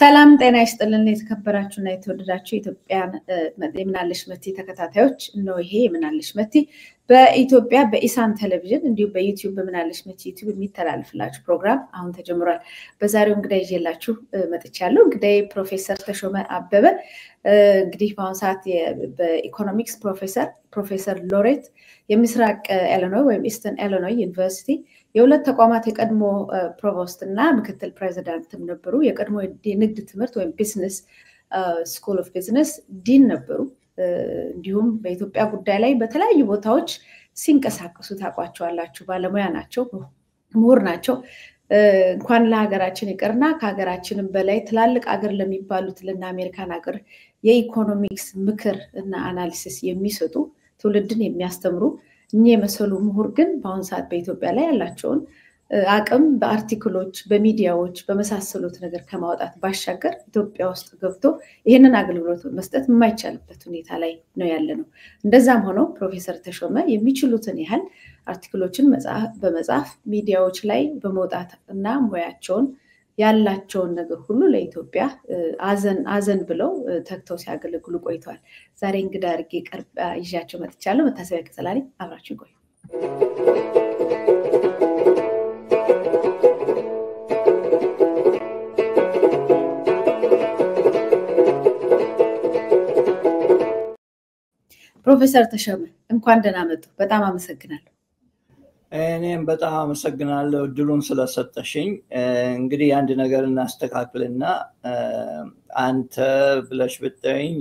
ሰላም ጤና ይስጥልን የተከበራችሁና የተወደዳችሁ ኢትዮጵያን የምናለሽ መቲ ተከታታዮች ነው። ይሄ የምናለሽ መቲ በኢትዮጵያ በኢሳን ቴሌቪዥን እንዲሁም በዩቲዩብ በምናለሽ መቲ ዩቲዩብ የሚተላለፍላችሁ ፕሮግራም አሁን ተጀምሯል። በዛሬው እንግዲህ ይዤላችሁ መጥቻለሁ። እንግዲህ ፕሮፌሰር ተሾመ አበበ እንግዲህ በአሁኑ ሰዓት በኢኮኖሚክስ ፕሮፌሰር ሎሬት የምስራቅ ኢሊኖይ ወይም ኢስተርን ኢሊኖይ ዩኒቨርሲቲ የሁለት ተቋማት የቀድሞ ፕሮቮስት እና ምክትል ፕሬዚዳንትም ነበሩ። የቀድሞ የንግድ ትምህርት ወይም ቢዝነስ ስኩል ኦፍ ቢዝነስ ዲን ነበሩ። እንዲሁም በኢትዮጵያ ጉዳይ ላይ በተለያዩ ቦታዎች ሲንቀሳቀሱ ታውቋቸዋላችሁ። ባለሙያ ናቸው፣ ምሁር ናቸው። እንኳን ለሀገራችን ይቅርና ከሀገራችንም በላይ ትላልቅ ሀገር ለሚባሉት ለና አሜሪካን ሀገር የኢኮኖሚክስ ምክር እና አናሊሲስ የሚሰጡ ትውልድን የሚያስተምሩ እኚህ የመሰሉ ምሁር ግን በአሁኑ ሰዓት በኢትዮጵያ ላይ ያላቸውን አቅም በአርቲክሎች በሚዲያዎች በመሳሰሉት ነገር ከማውጣት ባሻገር ኢትዮጵያ ውስጥ ገብቶ ይሄንን አገልግሎት መስጠት የማይቻልበት ሁኔታ ላይ ነው ያለነው። እንደዛም ሆኖ ፕሮፌሰር ተሾመ የሚችሉትን ያህል አርቲክሎችን በመጻፍ ሚዲያዎች ላይ በመውጣት እና ሙያቸውን ያላቸውን ነገር ሁሉ ለኢትዮጵያ አዘን ብለው ተክተው ሲያገለግሉ ቆይተዋል። ዛሬ እንግዳ አድርጌ ይዣቸው መጥቻለሁ። መታሰቢያ ቀጸላሪ አብራችሁ ቆዩ። ፕሮፌሰር ተሾመ እንኳን ደህና መጡ። በጣም አመሰግናለሁ። እኔም በጣም አመሰግናለሁ እድሉን ስለሰጠሽኝ። እንግዲህ አንድ ነገር እናስተካክልና አንተ ብለሽ ብትጠይኝ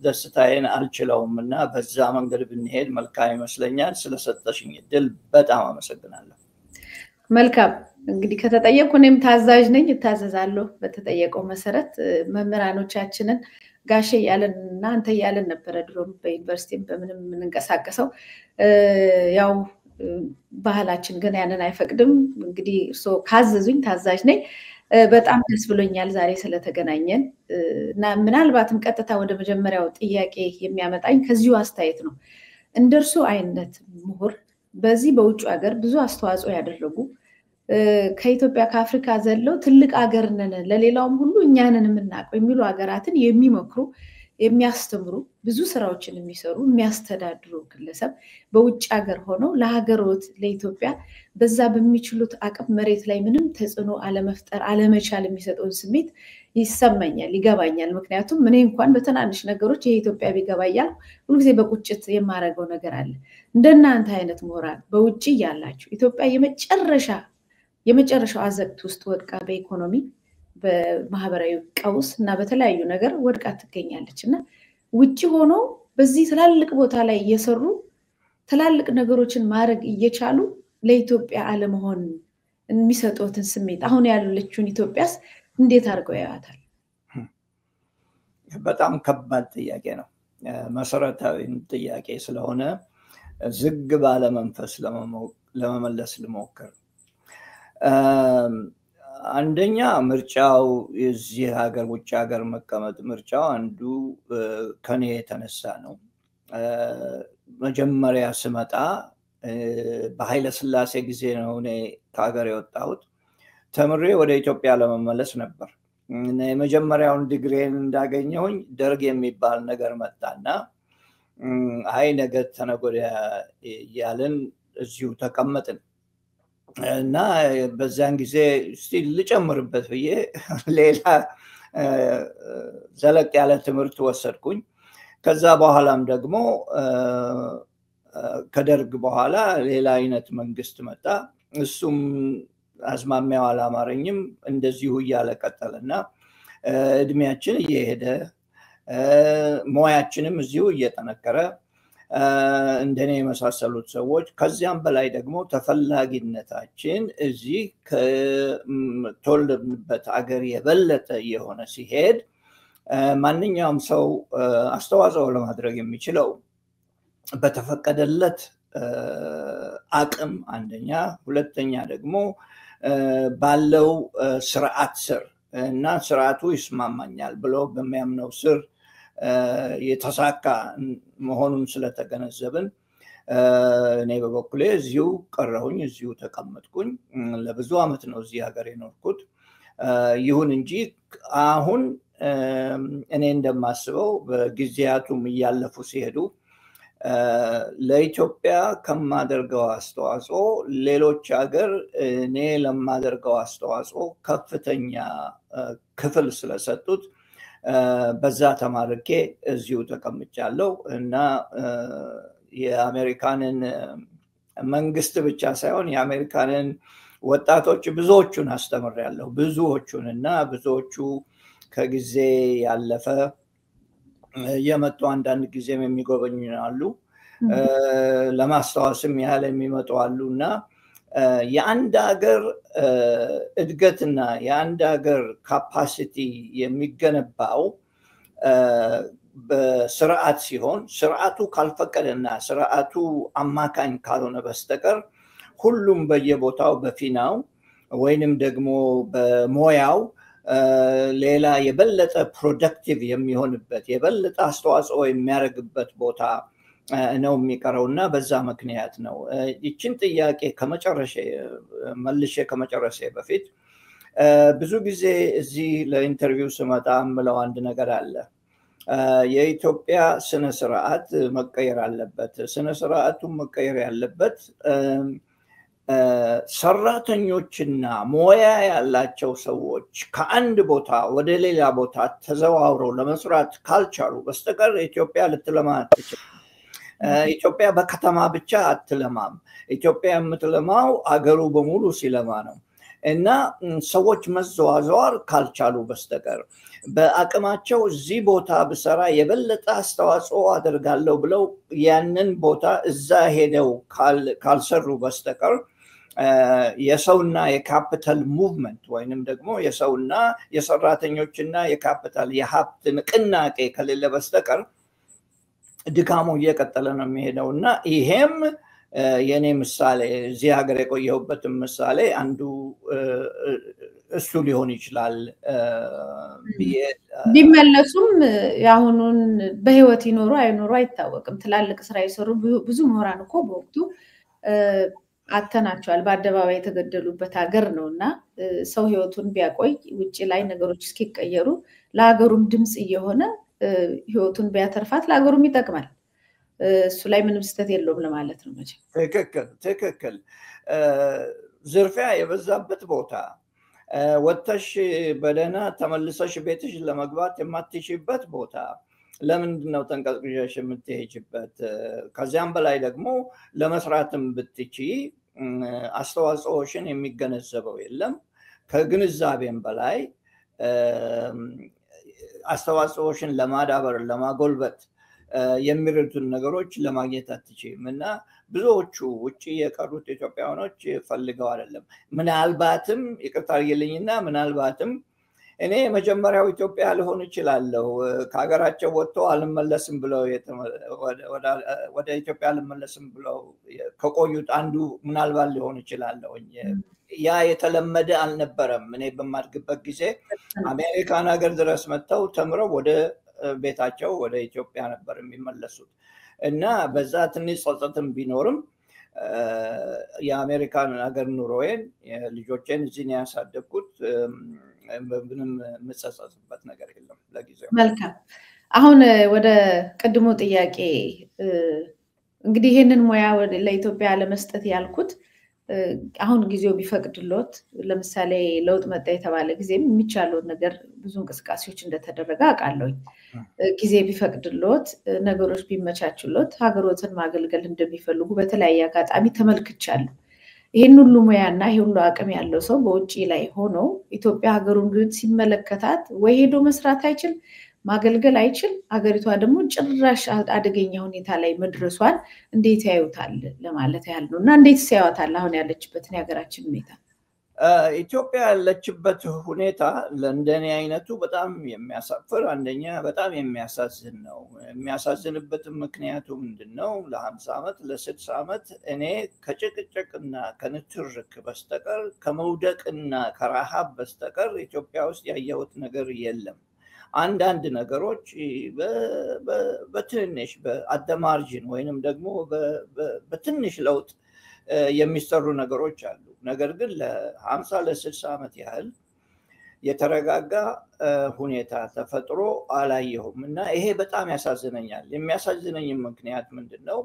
ደስታዬን አልችለውምና በዛ መንገድ ብንሄድ መልካም ይመስለኛል። ስለሰጠሽኝ እድል በጣም አመሰግናለሁ። መልካም እንግዲህ ከተጠየቁ እኔም ታዛዥ ነኝ፣ እታዘዛለሁ። በተጠየቀው መሰረት መምህራኖቻችንን ጋሼ ያለንና አንተ ያለን ነበር ድሮም በዩኒቨርሲቲም በምንም የምንንቀሳቀሰው ያው ባህላችን ግን ያንን አይፈቅድም። እንግዲህ እርሶ ካዘዙኝ ታዛዥ ነኝ። በጣም ደስ ብሎኛል ዛሬ ስለተገናኘን እና ምናልባትም ቀጥታ ወደ መጀመሪያው ጥያቄ የሚያመጣኝ ከዚሁ አስተያየት ነው። እንደርሱ አይነት ምሁር በዚህ በውጭ ሀገር ብዙ አስተዋጽኦ ያደረጉ ከኢትዮጵያ ከአፍሪካ ዘለው ትልቅ ሀገር ነን ለሌላውም ሁሉ እኛንን የምናውቀው የሚሉ ሀገራትን የሚመክሩ የሚያስተምሩ ብዙ ስራዎችን የሚሰሩ የሚያስተዳድሩ ግለሰብ በውጭ ሀገር ሆነው ለሀገሮት ለኢትዮጵያ በዛ በሚችሉት አቅም መሬት ላይ ምንም ተጽዕኖ አለመፍጠር አለመቻል የሚሰጠውን ስሜት ይሰማኛል፣ ይገባኛል። ምክንያቱም እኔ እንኳን በትናንሽ ነገሮች የኢትዮጵያ ቢገባያል ሁልጊዜ በቁጭት የማረገው ነገር አለ። እንደናንተ አይነት ምሁራን በውጭ ያላችሁ ኢትዮጵያ የመጨረሻው አዘቅት ውስጥ ወድቃ በኢኮኖሚ በማህበራዊ ቀውስ እና በተለያዩ ነገር ወድቃ ትገኛለች እና ውጪ ሆኖ በዚህ ትላልቅ ቦታ ላይ እየሰሩ ትላልቅ ነገሮችን ማድረግ እየቻሉ ለኢትዮጵያ አለመሆን የሚሰጡትን ስሜት አሁን ያለችውን ኢትዮጵያስ እንዴት አድርገው ያያታል? በጣም ከባድ ጥያቄ ነው። መሰረታዊ ጥያቄ ስለሆነ ዝግ ባለ መንፈስ ለመመለስ ልሞክር። አንደኛ ምርጫው የዚህ ሀገር ውጭ ሀገር መቀመጥ ምርጫው አንዱ ከኔ የተነሳ ነው። መጀመሪያ ስመጣ በኃይለ ሥላሴ ጊዜ ነው እኔ ከሀገር የወጣሁት። ተምሬ ወደ ኢትዮጵያ ለመመለስ ነበር። የመጀመሪያውን ዲግሪን እንዳገኘሁኝ ደርግ የሚባል ነገር መጣና አይ ነገ ተነገ ወዲያ እያልን እዚሁ ተቀመጥን እና በዛን ጊዜ እስቲ ልጨምርበት ብዬ ሌላ ዘለቅ ያለ ትምህርት ወሰድኩኝ። ከዛ በኋላም ደግሞ ከደርግ በኋላ ሌላ አይነት መንግስት መጣ። እሱም አዝማሚያው አላማረኝም። እንደዚሁ እያለ ቀጠለና እድሜያችን እየሄደ ሞያችንም እዚሁ እየጠነከረ እንደኔ የመሳሰሉት ሰዎች ከዚያም በላይ ደግሞ ተፈላጊነታችን እዚህ ከተወለድንበት አገር የበለጠ የሆነ ሲሄድ ማንኛውም ሰው አስተዋጽኦ ለማድረግ የሚችለው በተፈቀደለት አቅም አንደኛ፣ ሁለተኛ ደግሞ ባለው ስርዓት ስር እና ስርዓቱ ይስማማኛል ብሎ በሚያምነው ስር የተሳካ መሆኑን ስለተገነዘብን እኔ በበኩሌ እዚሁ ቀረሁኝ፣ እዚሁ ተቀመጥኩኝ። ለብዙ አመት ነው እዚህ ሀገር የኖርኩት። ይሁን እንጂ አሁን እኔ እንደማስበው በጊዜያቱም እያለፉ ሲሄዱ ለኢትዮጵያ ከማደርገው አስተዋጽኦ ሌሎች ሀገር እኔ ለማደርገው አስተዋጽኦ ከፍተኛ ክፍል ስለሰጡት በዛ ተማርኬ እዚሁ ተቀምጫለሁ እና የአሜሪካንን መንግስት ብቻ ሳይሆን የአሜሪካንን ወጣቶች ብዙዎቹን አስተምሬያለሁ ብዙዎቹን እና ብዙዎቹ ከጊዜ ያለፈ የመጡ አንዳንድ ጊዜም የሚጎበኙናሉ ለማስተዋወስም ያህል የሚመጡ አሉና የአንድ ሀገር እድገትና የአንድ ሀገር ካፓሲቲ የሚገነባው በስርዓት ሲሆን ስርዓቱ ካልፈቀደና ስርዓቱ አማካኝ ካልሆነ በስተቀር ሁሉም በየቦታው በፊናው ወይንም ደግሞ በሞያው ሌላ የበለጠ ፕሮዳክቲቭ የሚሆንበት የበለጠ አስተዋጽኦ የሚያደርግበት ቦታ ነው የሚቀረውና በዛ ምክንያት ነው ይችን ጥያቄ መልሼ ከመጨረሴ በፊት ብዙ ጊዜ እዚህ ለኢንተርቪው ስመጣ ምለው አንድ ነገር አለ የኢትዮጵያ ስነ ስርዓት መቀየር አለበት ስነ ስርዓቱ መቀየር ያለበት ሰራተኞችና ሞያ ያላቸው ሰዎች ከአንድ ቦታ ወደ ሌላ ቦታ ተዘዋውረው ለመስራት ካልቻሉ በስተቀር ኢትዮጵያ ልትለማ አትችልም ኢትዮጵያ በከተማ ብቻ አትለማም ኢትዮጵያ የምትለማው አገሩ በሙሉ ሲለማ ነው እና ሰዎች መዘዋወር ካልቻሉ በስተቀር በአቅማቸው እዚህ ቦታ በሰራ የበለጠ አስተዋጽኦ አደርጋለሁ ብለው ያንን ቦታ እዛ ሄደው ካልሰሩ በስተቀር የሰውና የካፒታል ሙቭመንት ወይንም ደግሞ የሰውና የሰራተኞችና የካፒታል የሀብት ንቅናቄ ከሌለ በስተቀር ድካሙ እየቀጠለ ነው የሚሄደውና ይሄም የኔ ምሳሌ እዚህ ሀገር የቆየሁበትም ምሳሌ አንዱ እሱ ሊሆን ይችላል ቢመለሱም ያሁኑን በህይወት ይኖሩ አይኖሩ አይታወቅም ትላልቅ ስራ ይሰሩ ብዙ ምሁራን እኮ በወቅቱ አተናቸዋል በአደባባይ የተገደሉበት ሀገር ነውና ሰው ህይወቱን ቢያቆይ ውጪ ላይ ነገሮች እስኪቀየሩ ለሀገሩም ድምጽ እየሆነ ህይወቱን ቢያተርፋት ለሀገሩም ይጠቅማል እሱ ላይ ምንም ስተት የለውም ለማለት ነው መቼ ትክክል ዝርፊያ የበዛበት ቦታ ወጥተሽ በደህና ተመልሰሽ ቤትሽ ለመግባት የማትችይበት ቦታ ለምንድነው ተንቀጥቅሽ የምትሄጂበት ከዚያም በላይ ደግሞ ለመስራትም ብትችይ አስተዋጽኦሽን የሚገነዘበው የለም ከግንዛቤም በላይ አስተዋጽኦሽን ለማዳበር ለማጎልበት የሚረዱትን ነገሮች ለማግኘት አትችይም እና ብዙዎቹ ውጪ የቀሩት ኢትዮጵያውያኖች ፈልገው አይደለም ምናልባትም ይቅርታ አድርግልኝና ምናልባትም እኔ መጀመሪያው ኢትዮጵያ ልሆን ይችላልው ከሀገራቸው ወጥተው አልመለስም ብለው ወደ ኢትዮጵያ አልመለስም ብለው ከቆዩት አንዱ ምናልባት ሊሆን ይችላልው ያ የተለመደ አልነበረም እኔ በማድግበት ጊዜ አሜሪካን ሀገር ድረስ መጥተው ተምረው ወደ ቤታቸው ወደ ኢትዮጵያ ነበር የሚመለሱት እና በዛ ትንሽ ጸጸትም ቢኖርም የአሜሪካን ሀገር ኑሮዬን ልጆቼን እዚህ ነው ያሳደግኩት ምንም መጸጸትበት ነገር የለም ለጊዜው መልካም አሁን ወደ ቀድሞ ጥያቄ እንግዲህ ይሄንን ሙያ ለኢትዮጵያ ለመስጠት ያልኩት አሁን ጊዜው ቢፈቅድሎት ለምሳሌ ለውጥ መጣ የተባለ ጊዜም የሚቻለው ነገር ብዙ እንቅስቃሴዎች እንደተደረገ አቃለሁኝ ጊዜ ቢፈቅድሎት ነገሮች ቢመቻቹሎት ሀገሮትን ማገልገል እንደሚፈልጉ በተለያየ አጋጣሚ ተመልክቻለሁ ይሄን ሁሉ ሙያና ይሄ ሁሉ አቅም ያለው ሰው በውጪ ላይ ሆኖ ኢትዮጵያ ሀገሩን ግን ሲመለከታት ወይ ሄዶ መስራት አይችል ማገልገል አይችል ሀገሪቷ ደግሞ ጭራሽ አደገኛ ሁኔታ ላይ መድረሷን እንዴት ያዩታል ለማለት ያህል ነውና እንዴት ያዩታል አሁን ያለችበትን የሀገራችን ሁኔታ ኢትዮጵያ ያለችበት ሁኔታ ለእንደኔ አይነቱ በጣም የሚያሳፍር አንደኛ በጣም የሚያሳዝን ነው የሚያሳዝንበት ምክንያቱ ምንድነው ለ50 አመት ለ60 አመት እኔ ከጭቅጭቅና ከንትርክ በስተቀር ከመውደቅና ከረሃብ በስተቀር ኢትዮጵያ ውስጥ ያየሁት ነገር የለም አንዳንድ ነገሮች በትንሽ በአደማርጂን ወይንም ደግሞ በትንሽ ለውጥ የሚሰሩ ነገሮች አሉ ነገር ግን ለ50 ለ60 አመት ያህል የተረጋጋ ሁኔታ ተፈጥሮ አላየሁም እና ይሄ በጣም ያሳዝነኛል። የሚያሳዝነኝም ምክንያት ምንድነው?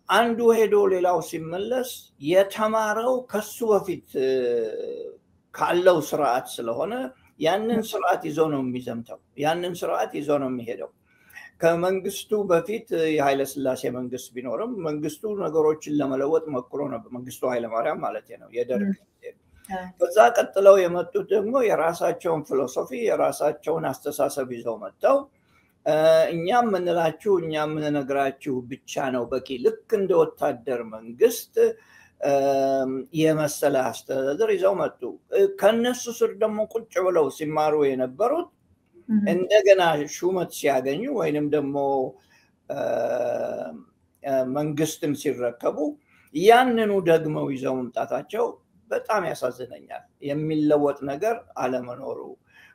አንዱ ሄዶ ሌላው ሲመለስ የተማረው ከሱ በፊት ካለው ስርዓት ስለሆነ ያንን ስርዓት ይዞ ነው የሚዘምተው፣ ያንን ስርዓት ይዞ ነው የሚሄደው። ከመንግስቱ በፊት የኃይለ ሥላሴ መንግስት ቢኖርም መንግስቱ ነገሮችን ለመለወጥ ሞክሮ ነበር። መንግስቱ ኃይለማርያም ማለት ነው የደርግ። ከዛ ቀጥለው የመጡት ደግሞ የራሳቸውን ፊሎሶፊ የራሳቸውን አስተሳሰብ ይዘው መጥተው እኛም ምንላችሁ እኛም ምንነግራችሁ ብቻ ነው በቂ፣ ልክ እንደ ወታደር መንግስት የመሰለ አስተዳደር ይዘው መጡ። ከነሱ ስር ደግሞ ቁጭ ብለው ሲማሩ የነበሩት እንደገና ሹመት ሲያገኙ ወይንም ደግሞ መንግስትን ሲረከቡ ያንኑ ደግመው ይዘው መምጣታቸው በጣም ያሳዝነኛል። የሚለወጥ ነገር አለመኖሩ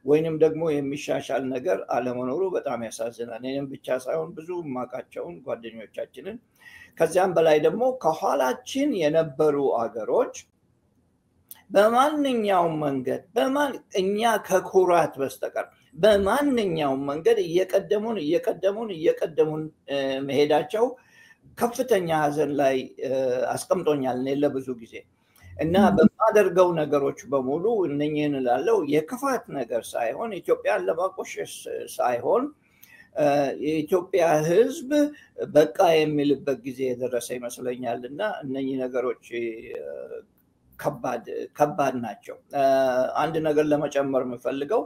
ወይንም ደግሞ የሚሻሻል ነገር አለመኖሩ በጣም ያሳዝናል። እኔም ብቻ ሳይሆን ብዙ ማቃቸውን ጓደኞቻችንን ከዚያም በላይ ደግሞ ከኋላችን የነበሩ አገሮች በማንኛውም መንገድ እኛ ከኩራት በስተቀር በማንኛውም መንገድ እየቀደሙን መሄዳቸው ከፍተኛ ሀዘን ላይ አስቀምጦኛል እኔ ለብዙ ጊዜ እና በማደርገው ነገሮች በሙሉ እነኚህን እላለሁ የክፋት ነገር ሳይሆን ኢትዮጵያን ለማቆሸሽ ሳይሆን የኢትዮጵያ ሕዝብ በቃ የሚልበት ጊዜ የደረሰ ይመስለኛል እና እነኚህ ነገሮች ከባድ ናቸው። አንድ ነገር ለመጨመር የምፈልገው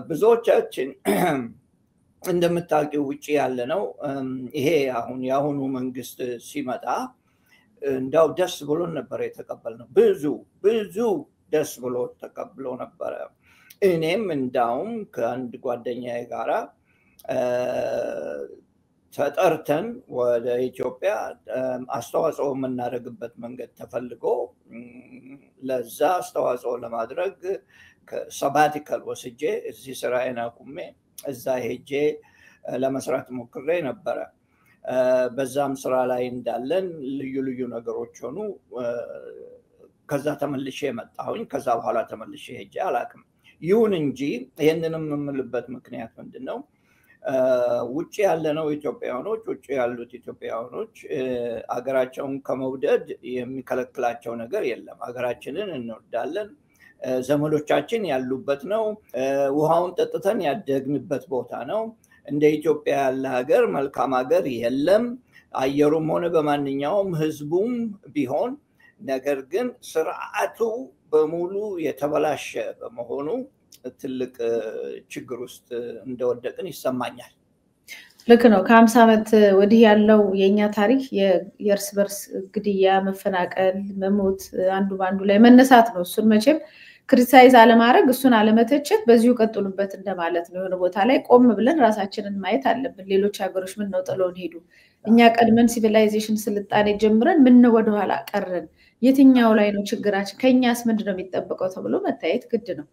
ብዙዎቻችን እንደምታውቂው ውጪ ያለ ነው ይሄ አሁን የአሁኑ መንግስት ሲመጣ እንዳው ደስ ብሎን ነበር የተቀበልነው። ብዙ ደስ ብሎ ተቀብሎ ነበር። እኔም እንዳውም ከአንድ ጓደኛዬ ጋራ ተጠርተን ወደ ኢትዮጵያ አስተዋጽኦ የምናደርግበት መንገድ ተፈልጎ ለዛ አስተዋጽኦ ለማድረግ ሰባቲካል ወስጄ እዚህ ስራዬን አቁሜ እዛ ሄጄ ለመስራት ሞክሬ ነበረ። በዛም ስራ ላይ እንዳለን ልዩ ነገሮች ሆኑ። ከዛ ተመልሼ መጣሁኝ። ከዛ በኋላ ተመልሼ ሄጄ አላቅም። ይሁን እንጂ ይሄንንም የምልበት ምክንያት ምንድነው? ውጪ ያለነው ኢትዮጵያውያኖች ውጪ ያሉት ኢትዮጵያውያኖች አገራቸውን ከመውደድ የሚከለክላቸው ነገር የለም። አገራችንን እንወዳለን። ዘመዶቻችን ያሉበት ነው። ውሃውን ጠጥተን ያደግንበት ቦታ ነው። እንደ ኢትዮጵያ ያለ ሀገር መልካም ሀገር የለም። አየሩም ሆነ በማንኛውም ህዝቡም ቢሆን ነገር ግን ስርዓቱ በሙሉ የተበላሸ በመሆኑ ትልቅ ችግር ውስጥ እንደወደቅን ይሰማኛል። ልክ ነው። ከ50 ዓመት ወዲህ ያለው የኛ ታሪክ የእርስ በርስ ግድያ፣ መፈናቀል፣ መሞት፣ አንዱ ባንዱ ላይ መነሳት ነው። እሱን መቼም ክሪቲሳይዝ አለማድረግ እሱን አለመተቸት በዚሁ ቀጥሉበት እንደማለት ነው። የሆነ ቦታ ላይ ቆም ብለን ራሳችንን ማየት አለብን። ሌሎች ሀገሮች ምን ነው ጥሎን ሄዱ? እኛ ቀድመን ሲቪላይዜሽን ስልጣኔ ጀምረን ምን ነው ወደ ኋላ ቀረን? የትኛው ላይ ነው ችግራችን? ከኛስ ምንድነው የሚጠበቀው ተብሎ መታየት ግድ ነው።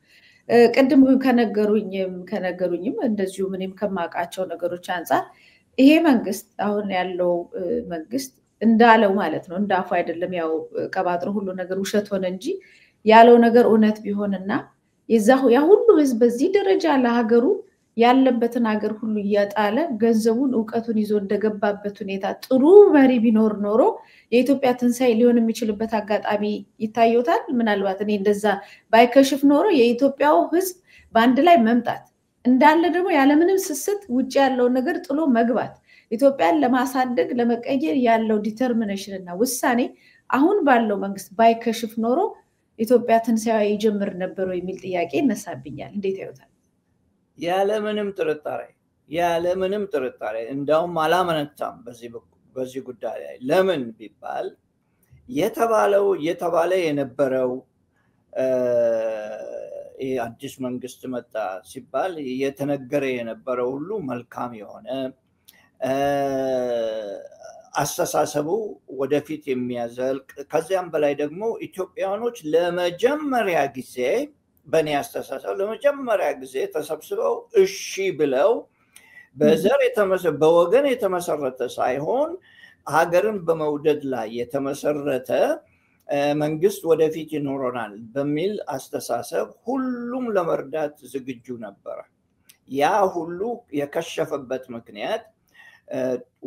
ቅድም ከነገሩኝም እንደዚሁ ምንም ከማውቃቸው ነገሮች አንፃር ይሄ መንግስት አሁን ያለው መንግስት እንዳለው ማለት ነው እንዳፉ አይደለም ያው ቀባጥሮ ሁሉ ነገር ውሸት ሆነ እንጂ ያለው ነገር እውነት ቢሆንና ያ ሁሉ ህዝብ በዚህ ደረጃ ለሀገሩ ያለበትን ሀገር ሁሉ እያጣለ ገንዘቡን ዕውቀቱን ይዞ እንደገባበት ሁኔታ ጥሩ መሪ ቢኖር ኖሮ የኢትዮጵያ ትንሳኤ ሊሆን የሚችልበት አጋጣሚ ይታየውታል። ምናልባት እኔ እንደዛ ባይከሽፍ ኖሮ የኢትዮጵያው ህዝብ በአንድ ላይ መምጣት እንዳለ ደግሞ ያለምንም ስስት ውጪ ያለው ነገር ጥሎ መግባት ኢትዮጵያን ለማሳደግ ለመቀየር ያለው ዲተርሚኔሽን እና ውሳኔ አሁን ባለው መንግስት ባይከሽፍ ኖሮ ኢትዮጵያ ትንሳኤ ይጀምር ነበር የሚል ጥያቄ ይነሳብኛል። እንዴት ያዩታል? ያለምንም ጥርጣሬ እንዳውም አላመነታም በዚህ ጉዳይ ላይ። ለምን ቢባል የተባለ የነበረው አዲስ መንግስት መጣ ሲባል የተነገረ የነበረው ሁሉ መልካም የሆነ አስተሳሰቡ ወደፊት የሚያዘልቅ ከዚያም በላይ ደግሞ ኢትዮጵያኖች ለመጀመሪያ ጊዜ በእኔ አስተሳሰብ ለመጀመሪያ ጊዜ ተሰብስበው እሺ ብለው በወገን የተመሰረተ ሳይሆን ሀገርን በመውደድ ላይ የተመሰረተ መንግስት ወደፊት ይኖረናል በሚል አስተሳሰብ ሁሉም ለመርዳት ዝግጁ ነበር። ያ ሁሉ የከሸፈበት ምክንያት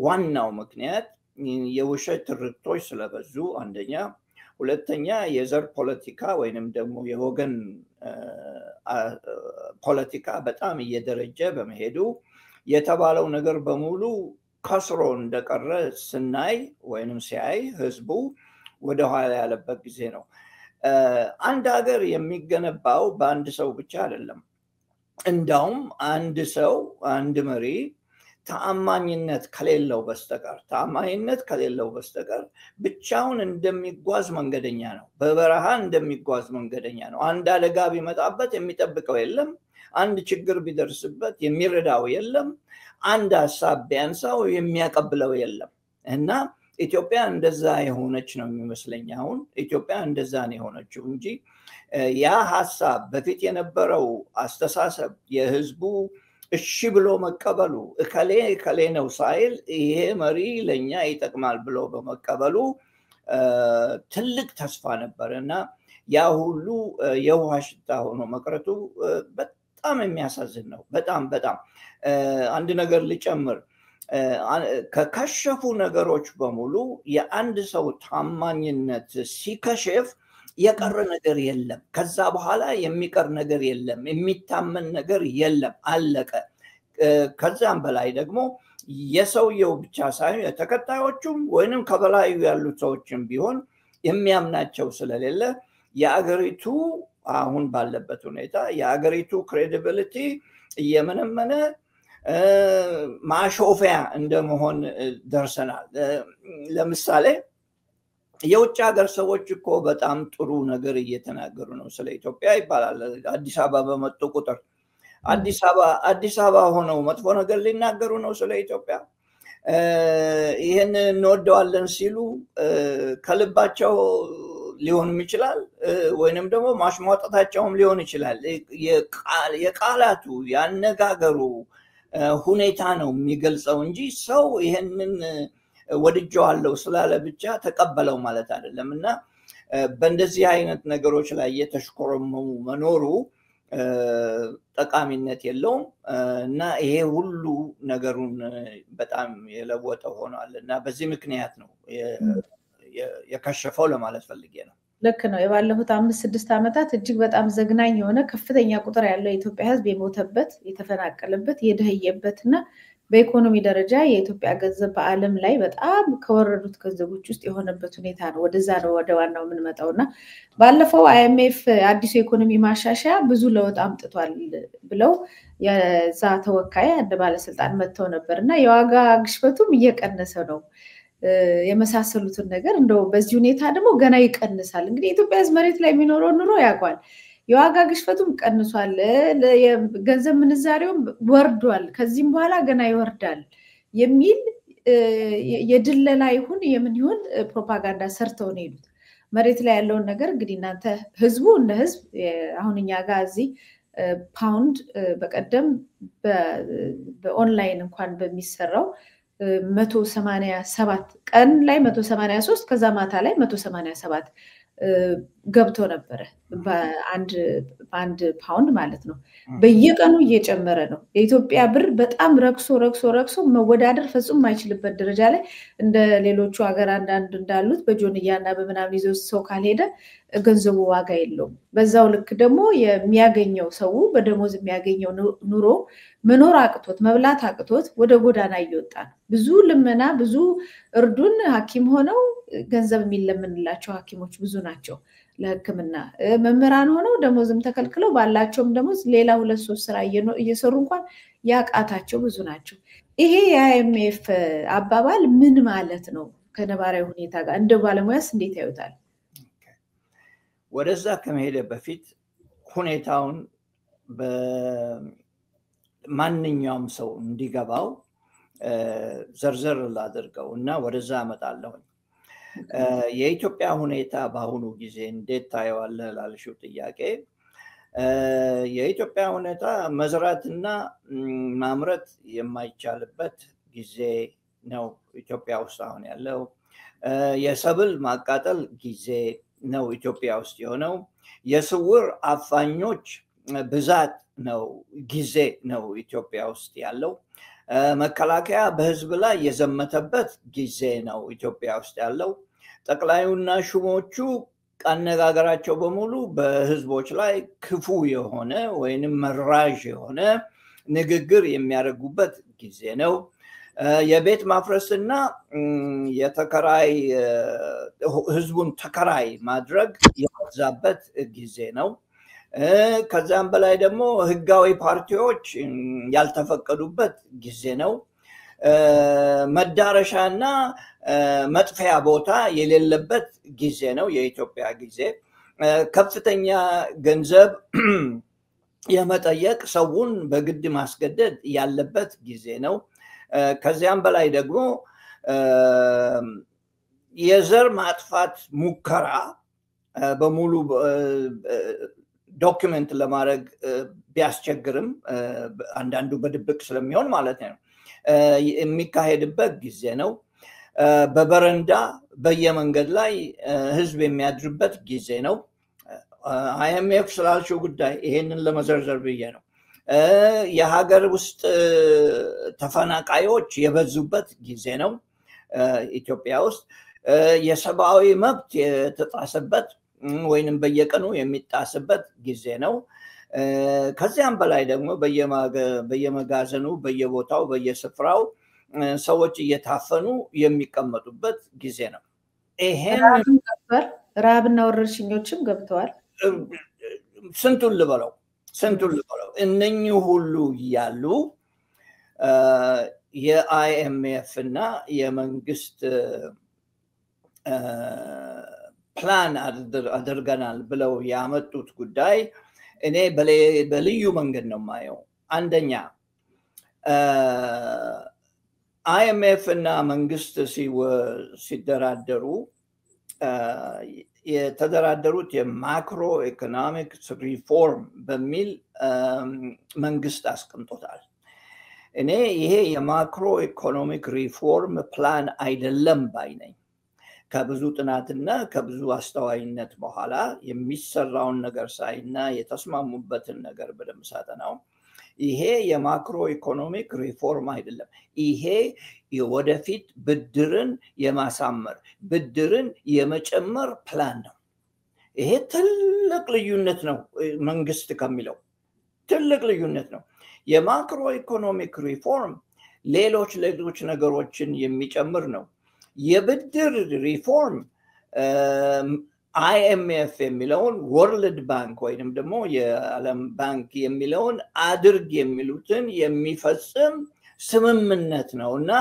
ዋናው ምክንያት የውሸት ትርክቶች ስለበዙ አንደኛ፣ ሁለተኛ የዘር ፖለቲካ ወይንም ደግሞ የወገን ፖለቲካ በጣም እየደረጀ በመሄዱ የተባለው ነገር በሙሉ ከስሮ እንደቀረ ስናይ ወይንም ሲያይ ህዝቡ ወደ ኋላ ያለበት ጊዜ ነው። አንድ ሀገር የሚገነባው በአንድ ሰው ብቻ አይደለም። እንዳውም አንድ ሰው አንድ መሪ ተአማኝነት ከሌለው በስተቀር ብቻውን እንደሚጓዝ መንገደኛ ነው። በበረሃ እንደሚጓዝ መንገደኛ ነው። አንድ አደጋ ቢመጣበት የሚጠብቀው የለም። አንድ ችግር ቢደርስበት የሚረዳው የለም። አንድ ሐሳብ ቢያንሳው የሚያቀብለው የለም። እና ኢትዮጵያ እንደዛ የሆነች ነው የሚመስለኝ። አሁን ኢትዮጵያ እንደዛ ነው የሆነችው እንጂ ያ ሐሳብ በፊት የነበረው አስተሳሰብ የህዝቡ እሺ ብሎ መቀበሉ እከሌ ነው ሳይል ይሄ መሪ ለኛ ይጠቅማል ብሎ በመቀበሉ ትልቅ ተስፋ ነበር እና ያ ሁሉ የውሃ ሽታ ሆኖ መቅረቱ በጣም የሚያሳዝን ነው። በጣም አንድ ነገር ልጨምር። ከከሸፉ ነገሮች በሙሉ የአንድ ሰው ታማኝነት ሲከሽፍ የቀረ ነገር የለም። ከዛ በኋላ የሚቀር ነገር የለም። የሚታመን ነገር የለም። አለቀ። ከዛም በላይ ደግሞ የሰውየው ብቻ ሳይሆን የተከታዮቹም ወይንም ከበላዩ ያሉት ሰዎችም ቢሆን የሚያምናቸው ስለሌለ የአገሪቱ አሁን ባለበት ሁኔታ የአገሪቱ ክሬዲቢሊቲ እየመነመነ ማሾፊያ እንደመሆን ደርሰናል። ለምሳሌ የውጭ ሀገር ሰዎች እኮ በጣም ጥሩ ነገር እየተናገሩ ነው ስለ ኢትዮጵያ ይባላል። አዲስ አበባ በመጡ ቁጥር አዲስ አበባ ሆነው መጥፎ ነገር ሊናገሩ ነው ስለ ኢትዮጵያ። ይሄን እንወደዋለን ሲሉ ከልባቸው ሊሆንም ይችላል ወይንም ደግሞ ማሽሟጠታቸውም ሊሆን ይችላል። የቃላቱ ያነጋገሩ ሁኔታ ነው የሚገልጸው እንጂ ሰው ይሄንን ወድጀዋለሁ ስላለ ብቻ ተቀበለው ማለት አይደለም። እና በእንደዚህ አይነት ነገሮች ላይ የተሽኮረመሙ መኖሩ ጠቃሚነት የለውም እና ይሄ ሁሉ ነገሩን በጣም የለወጠ ሆኗል እና በዚህ ምክንያት ነው የከሸፈው ለማለት ፈልጌ ነው። ልክ ነው። የባለፉት 5-6 ዓመታት እጅግ በጣም ዘግናኝ የሆነ ከፍተኛ ቁጥር ያለው የኢትዮጵያ ህዝብ የሞተበት፣ የተፈናቀለበት፣ የደህየበትና በኢኮኖሚ ደረጃ የኢትዮጵያ ገንዘብ በዓለም ላይ በጣም ከወረዱት ገንዘቦች ውስጥ የሆነበት ሁኔታ ነው። ወደዛ ነው ወደ ዋናው የምንመጣውና ባለፈው IMF አዲሱ ኢኮኖሚ ማሻሻያ ብዙ ለውጥ አምጥቷል ብለው የዛ ተወካይ አንድ ባለስልጣን መጥተው ነበርና የዋጋ ግሽበቱም እየቀነሰ ነው የመሳሰሉትን ነገር እንደው በዚህ ሁኔታ ደግሞ ገና ይቀንሳል። እንግዲህ ኢትዮጵያ ህዝብ መሬት ላይ የሚኖረው ኑሮ ያውቃል። የዋጋ ግሽበቱም ቀንሷል፣ ገንዘብ ምንዛሬውም ወርዷል፣ ከዚህም በኋላ ገና ይወርዳል የሚል የድለላ ይሁን የምን ይሁን ፕሮፓጋንዳ ሰርተው ነው የሄዱት። መሬት ላይ ያለውን ነገር እንግዲህ እናንተ ህዝቡ እንደ ህዝብ አሁን እኛ ጋር እዚህ ፓውንድ በቀደም በኦንላይን እንኳን በሚሰራው 187 ቀን ላይ 183 ከዛ ማታ ላይ 187 ገብቶ ነበረ በአንድ ፓውንድ ማለት ነው። በየቀኑ እየጨመረ ነው። የኢትዮጵያ ብር በጣም ረክሶ መወዳደር ፈጽሞ ማይችልበት ደረጃ ላይ እንደ ሌሎቹ ሀገር አንዳንድ እንዳሉት በጆንያና በመናም ይዘው ሰው ካልሄደ ገንዘቡ ዋጋ የለውም። በዛው ልክ ደግሞ የሚያገኘው ሰው በደሞዝ የሚያገኘው ኑሮ መኖር አቅቶት መብላት አቅቶት ወደ ጎዳና እየወጣ ነው። ብዙ ልመና ብዙ እርዱን ሐኪም ሆነው ገንዘብ የሚለምንላቸው ሐኪሞች ብዙ ናቸው ለሕክምና። መምህራን ሆነው ደሞዝም ተከልክለው ባላቸውም ደሞዝ ሌላ 2-3 ስራ እየሰሩ እንኳን ያቃታቸው ብዙ ናቸው። ይሄ የIMF አባባል ምን ማለት ነው? ከነባራዊ ሁኔታ ጋር እንደ ባለሙያስ እንዴት ያዩታል? ወደዛ ከመሄደ በፊት ሁኔታውን በማንኛውም ሰው እንዲገባው ዘርዘር ላድርገው እና ወደዛ አመጣለሁ። የኢትዮጵያ ሁኔታ በአሁኑ ጊዜ እንዴት ታየዋለህ ላልሽው ጥያቄ የኢትዮጵያ ሁኔታ መዝራትና ማምረት የማይቻልበት ጊዜ ነው ኢትዮጵያ ውስጥ አሁን ያለው። የሰብል ማቃጠል ጊዜ፣ ነው ኢትዮጵያ ውስጥ የሆነው። የስውር አፋኞች ብዛት ነው ጊዜ ነው ኢትዮጵያ ውስጥ ያለው። መከላከያ በህዝብ ላይ የዘመተበት ጊዜ ነው ኢትዮጵያ ውስጥ ያለው። ጠቅላዩና ሹሞቹ አነጋገራቸው በሙሉ በህዝቦች ላይ ክፉ የሆነ ወይንም መራዥ የሆነ ንግግር የሚያደርጉበት ጊዜ ነው። የቤት ማፍረስና የተከራይ ህዝቡን ተከራይ ማድረግ የበዛበት ጊዜ ነው። ከዛም በላይ ደግሞ ህጋዊ ፓርቲዎች ያልተፈቀዱበት ጊዜ ነው። መዳረሻና መጥፊያ ቦታ የሌለበት ጊዜ ነው የኢትዮጵያ ጊዜ። ከፍተኛ ገንዘብ የመጠየቅ ሰውን በግድ ማስገደድ ያለበት ጊዜ ነው። ከዚያም በላይ ደግሞ የዘር ማጥፋት ሙከራ በሙሉ ዶክመንት ለማድረግ ቢያስቸግርም አንዳንዱ በድብቅ ስለሚሆን ማለት ነው የሚካሄድበት ጊዜ ነው። በበረንዳ በየመንገድ ላይ ህዝብ የሚያድርበት ጊዜ ነው። IMF ስላልሽው ጉዳይ ይሄንን ለመዘርዘር ብዬ ነው። የሀገር ውስጥ ተፈናቃዮች የበዙበት ጊዜ ነው ኢትዮጵያ ውስጥ። የሰብአዊ መብት የተጣሰበት ወይንም በየቀኑ የሚጣስበት ጊዜ ነው። ከዚያም በላይ ደግሞ በየመጋዘኑ በየቦታው በየስፍራው ሰዎች እየታፈኑ የሚቀመጡበት ጊዜ ነው። ይሄን ረሃብና ወረርሽኞችም ገብተዋል። ስንቱን ልበለው እነኚህ ሁሉ ያሉ የIMF እና የመንግስት ፕላን አድርገናል ብለው ያመጡት ጉዳይ እኔ በልዩ መንገድ ነው ማየው። አንደኛ IMF እና መንግስት ሲደራደሩ የተደራደሩት የማክሮ ኢኮኖሚክስ ሪፎርም በሚል መንግስት አስቀምጦታል። እኔ ይሄ የማክሮ ኢኮኖሚክ ሪፎርም ፕላን አይደለም ባይ ነኝ። ከብዙ ጥናትና ከብዙ አስተዋይነት በኋላ የሚሰራውን ነገር ሳይና የተስማሙበትን ነገር በደንብ ሳጠናው ይሄ የማክሮ ኢኮኖሚክ ሪፎርም አይደለም። ይሄ የወደፊት ብድርን የማሳመር ብድርን የመጨመር ፕላን ነው። ይሄ ትልቅ ልዩነት ነው። መንግስት ከሚለው ትልቅ ልዩነት ነው። የማክሮ ኢኮኖሚክ ሪፎርም ሌሎች ነገሮችን የሚጨምር ነው። የብድር ሪፎርም IMF የሚለውን ወርልድ ባንክ ወይንም ደግሞ የዓለም ባንክ የሚለውን አድርግ የሚሉትን የሚፈጽም ስምምነት ነው እና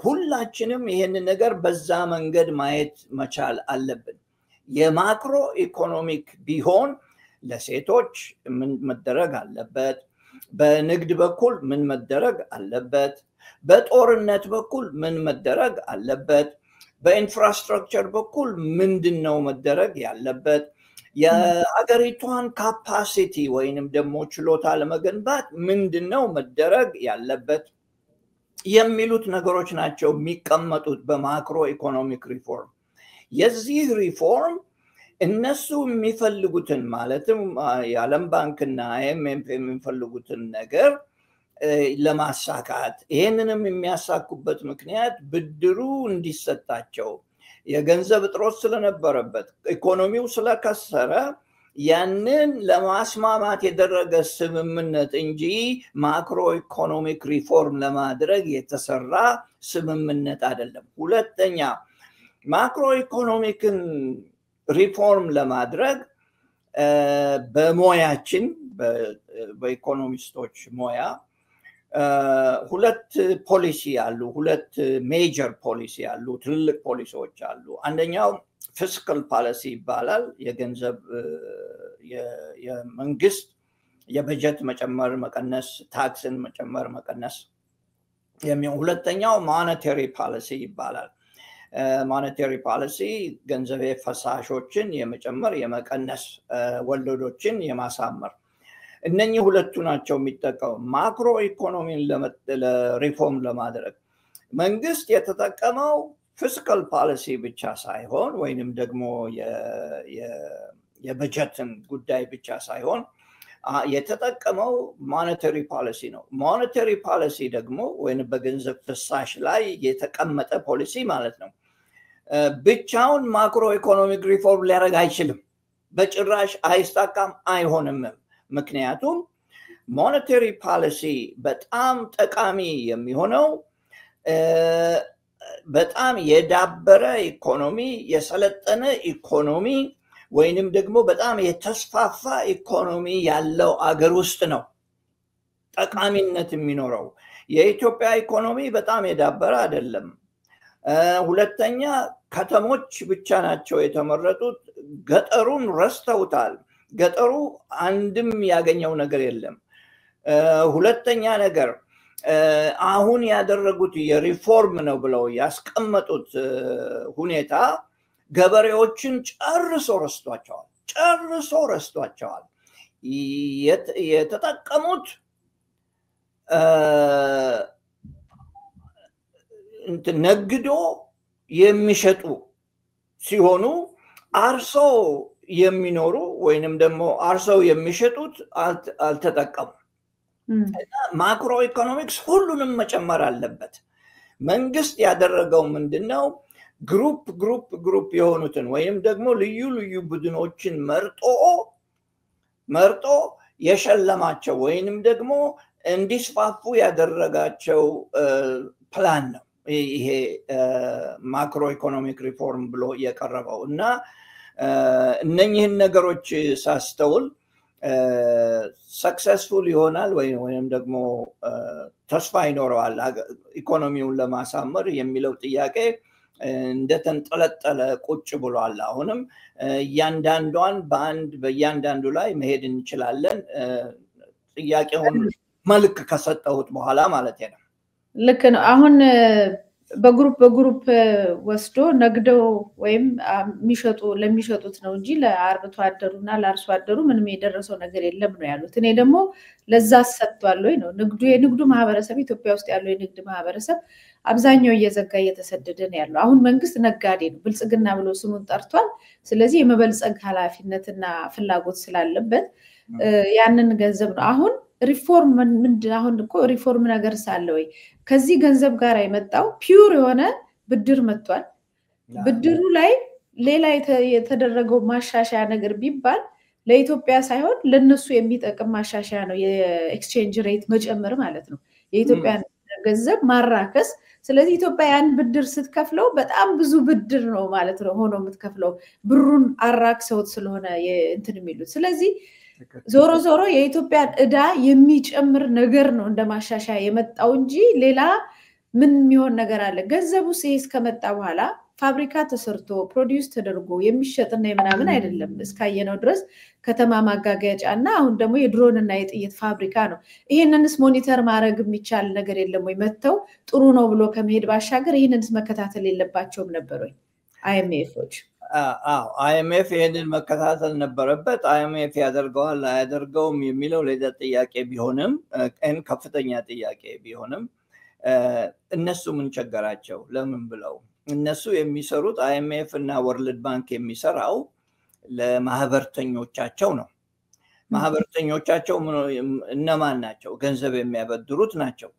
ሁላችንም ይሄንን ነገር በዛ መንገድ ማየት መቻል አለብን። የማክሮ ኢኮኖሚክ ቢሆን ለሴቶች ምን መደረግ አለበት፣ በንግድ በኩል ምን መደረግ አለበት፣ በጦርነት በኩል ምን መደረግ አለበት፣ በኢንፍራስትራክቸር በኩል ምንድነው መደረግ ያለበት፣ የሀገሪቷን ካፓሲቲ ወይንም ደግሞ ችሎታ ለመገንባት ምንድነው መደረግ ያለበት የሚሉት ነገሮች ናቸው የሚቀመጡት በማክሮ ኢኮኖሚክ ሪፎርም። የዚህ ሪፎርም እነሱ የሚፈልጉትን ማለትም የዓለም ባንክና IMF የሚፈልጉትን ነገር ለማሳካት ይሄንንም የሚያሳኩበት ምክንያት ብድሩ እንዲሰጣቸው የገንዘብ እጥረት ስለነበረበት ኢኮኖሚው ስለከሰረ ያንን ለማስማማት የደረገ ስምምነት እንጂ ማክሮ ኢኮኖሚክ ሪፎርም ለማድረግ የተሰራ ስምምነት አይደለም። ሁለተኛ ማክሮ ኢኮኖሚክን ሪፎርም ለማድረግ በሞያችን በኢኮኖሚስቶች ሞያ ሁለት ፖሊሲ አሉ። ሁለት ሜጀር ፖሊሲ አሉ፣ ትልልቅ ፖሊሲዎች አሉ። አንደኛው ፊስካል ፖሊሲ ይባላል። የገንዘብ የመንግስት የበጀት መጨመር መቀነስ፣ ታክስን መጨመር መቀነስ የሚሆን። ሁለተኛው ሞኔታሪ ፖሊሲ ይባላል። ሞኔታሪ ፖሊሲ ገንዘብ ፈሳሾችን የመጨመር የመቀነስ፣ ወለዶችን የማሳመር። እነኚህ ሁለቱ ናቸው የሚጠቀሙ ማክሮ ኢኮኖሚን ለሪፎርም ለማድረግ። መንግስት የተጠቀመው ፊስካል ፖሊሲ ብቻ ሳይሆን ወይንም ደግሞ የበጀትን ጉዳይ ብቻ ሳይሆን የተጠቀመው ሞኔታሪ ፖሊሲ ነው። ሞኔታሪ ፖሊሲ ደግሞ ወይንም በገንዘብ ፍሳሽ ላይ የተቀመጠ ፖሊሲ ማለት ነው። ብቻውን ማክሮ ኢኮኖሚክ ሪፎርም ሊያደርግ አይችልም። በጭራሽ አይሳካም፣ አይሆንም። ምክንያቱም ሞኔታሪ ፖሊሲ በጣም ጠቃሚ የሚሆነው በጣም የዳበረ ኢኮኖሚ፣ የሰለጠነ ኢኮኖሚ ወይንም ደግሞ በጣም የተስፋፋ ኢኮኖሚ ያለው አገር ውስጥ ነው ጠቃሚነት የሚኖረው። የኢትዮጵያ ኢኮኖሚ በጣም የዳበረ አይደለም። ሁለተኛ ከተሞች ብቻ ናቸው የተመረጡት። ገጠሩን ረስተውታል። ገጠሩ አንድም ያገኘው ነገር የለም። ሁለተኛ ነገር አሁን ያደረጉት የሪፎርም ነው ብለው ያስቀመጡት ሁኔታ ገበሬዎችን ጨርሶ ረስቷቸዋል። የተጠቀሙት ነግዶ የሚሸጡ ሲሆኑ አርሰው የሚኖሩ ወይንም ደግሞ አርሰው የሚሸጡት አልተጠቀሙ። ማክሮ ኢኮኖሚክስ ሁሉንም መጨመር አለበት። መንግስት ያደረገው ምንድነው? ግሩፕ የሆኑትን ወይም ደግሞ ልዩ ልዩ ቡድኖችን መርጦ የሸለማቸው ወይንም ደግሞ እንዲስፋፉ ያደረጋቸው ፕላን ነው ይሄ ማክሮ ኢኮኖሚክ ሪፎርም ብሎ የቀረበው። እና እነኚህን ነገሮች ሳስተውል ሰክሰስፉል ይሆናል ወይም ደግሞ ተስፋ ይኖረዋል ኢኮኖሚውን ለማሳመር የሚለው ጥያቄ እንደተንጠለጠለ ቁጭ ብሏል። አሁንም እያንዳንዷን በእያንዳንዱ ላይ መሄድ እንችላለን። ጥያቄውን መልክ ከሰጠሁት በኋላ ማለት ነው። ልክ ነው። አሁን በግሩፕ ወስዶ ነግደው ወይም ለሚሸጡት ነው እንጂ ለአርብቶ አደሩና ለአርሶ አደሩ ምንም የደረሰው ነገር የለም ነው ያሉት። እኔ ደግሞ ለዛ ሰጥቷል ወይ ነው የንግዱ ማህበረሰብ ኢትዮጵያ ውስጥ ያለው የንግድ ማህበረሰብ አብዛኛው እየዘጋ እየተሰደደ ነው ያለው። አሁን መንግስት ነጋዴ ነው ብልጽግና ብሎ ስሙን ጠርቷል። ስለዚህ የመበልጸግ ኃላፊነትና ፍላጎት ስላለበት ያንን ገንዘብ ነው አሁን ሪፎርም አሁን እኮ ሪፎርም ነገር ሳለ ወይ ከዚህ ገንዘብ ጋር የመጣው ፒውር የሆነ ብድር መጥቷል። ብድሩ ላይ ሌላ የተደረገው ማሻሻያ ነገር ቢባል ለኢትዮጵያ ሳይሆን ለነሱ የሚጠቅም ማሻሻያ ነው። የኤክስቼንጅ ሬት መጨመር ማለት ነው። የኢትዮጵያ ገንዘብ ማራከስ። ስለዚህ ኢትዮጵያ ያን ብድር ስትከፍለው በጣም ብዙ ብድር ነው ማለት ነው ሆኖ የምትከፍለው ብሩን አራክሰውት ስለሆነ እንትን የሚሉት። ስለዚህ ዞሮ የኢትዮጵያ ዕዳ የሚጨምር ነገር ነው እንደማሻሻያ የመጣው እንጂ ሌላ ምን የሚሆን ነገር አለ? ገንዘቡ እስከመጣ በኋላ ፋብሪካ ተሰርቶ ፕሮዲዩስ ተደርጎ የሚሸጥና የምናምን አይደለም። እስካየነው ድረስ ከተማ ማጋጋጫና አሁን ደግሞ የድሮንና የጥይት ፋብሪካ ነው። ይሄንንስ ሞኒተር ማድረግ የሚቻል ነገር የለም ወይ? መተው ጥሩ ነው ብሎ ከመሄድ ባሻገር ይሄንንስ መከታተል የለባቸውም ነበር ወይ አይኤምኤፎች? አይኤምኤፍ ይሄንን መከታተል ነበረበት። አይኤምኤፍ ያደርገዋል አያደርገውም የሚለው ሌላ ጥያቄ ቢሆንም ከፍተኛ ጥያቄ ቢሆንም እነሱ ምን ቸገራቸው? ለምን ብለው እነሱ የሚሰሩት አይኤምኤፍ እና ወርልድ ባንክ የሚሰራው ለማህበርተኞቻቸው ነው። ማህበርተኞቻቸው እነማን ናቸው? ገንዘብ የሚያበድሩት ናቸው።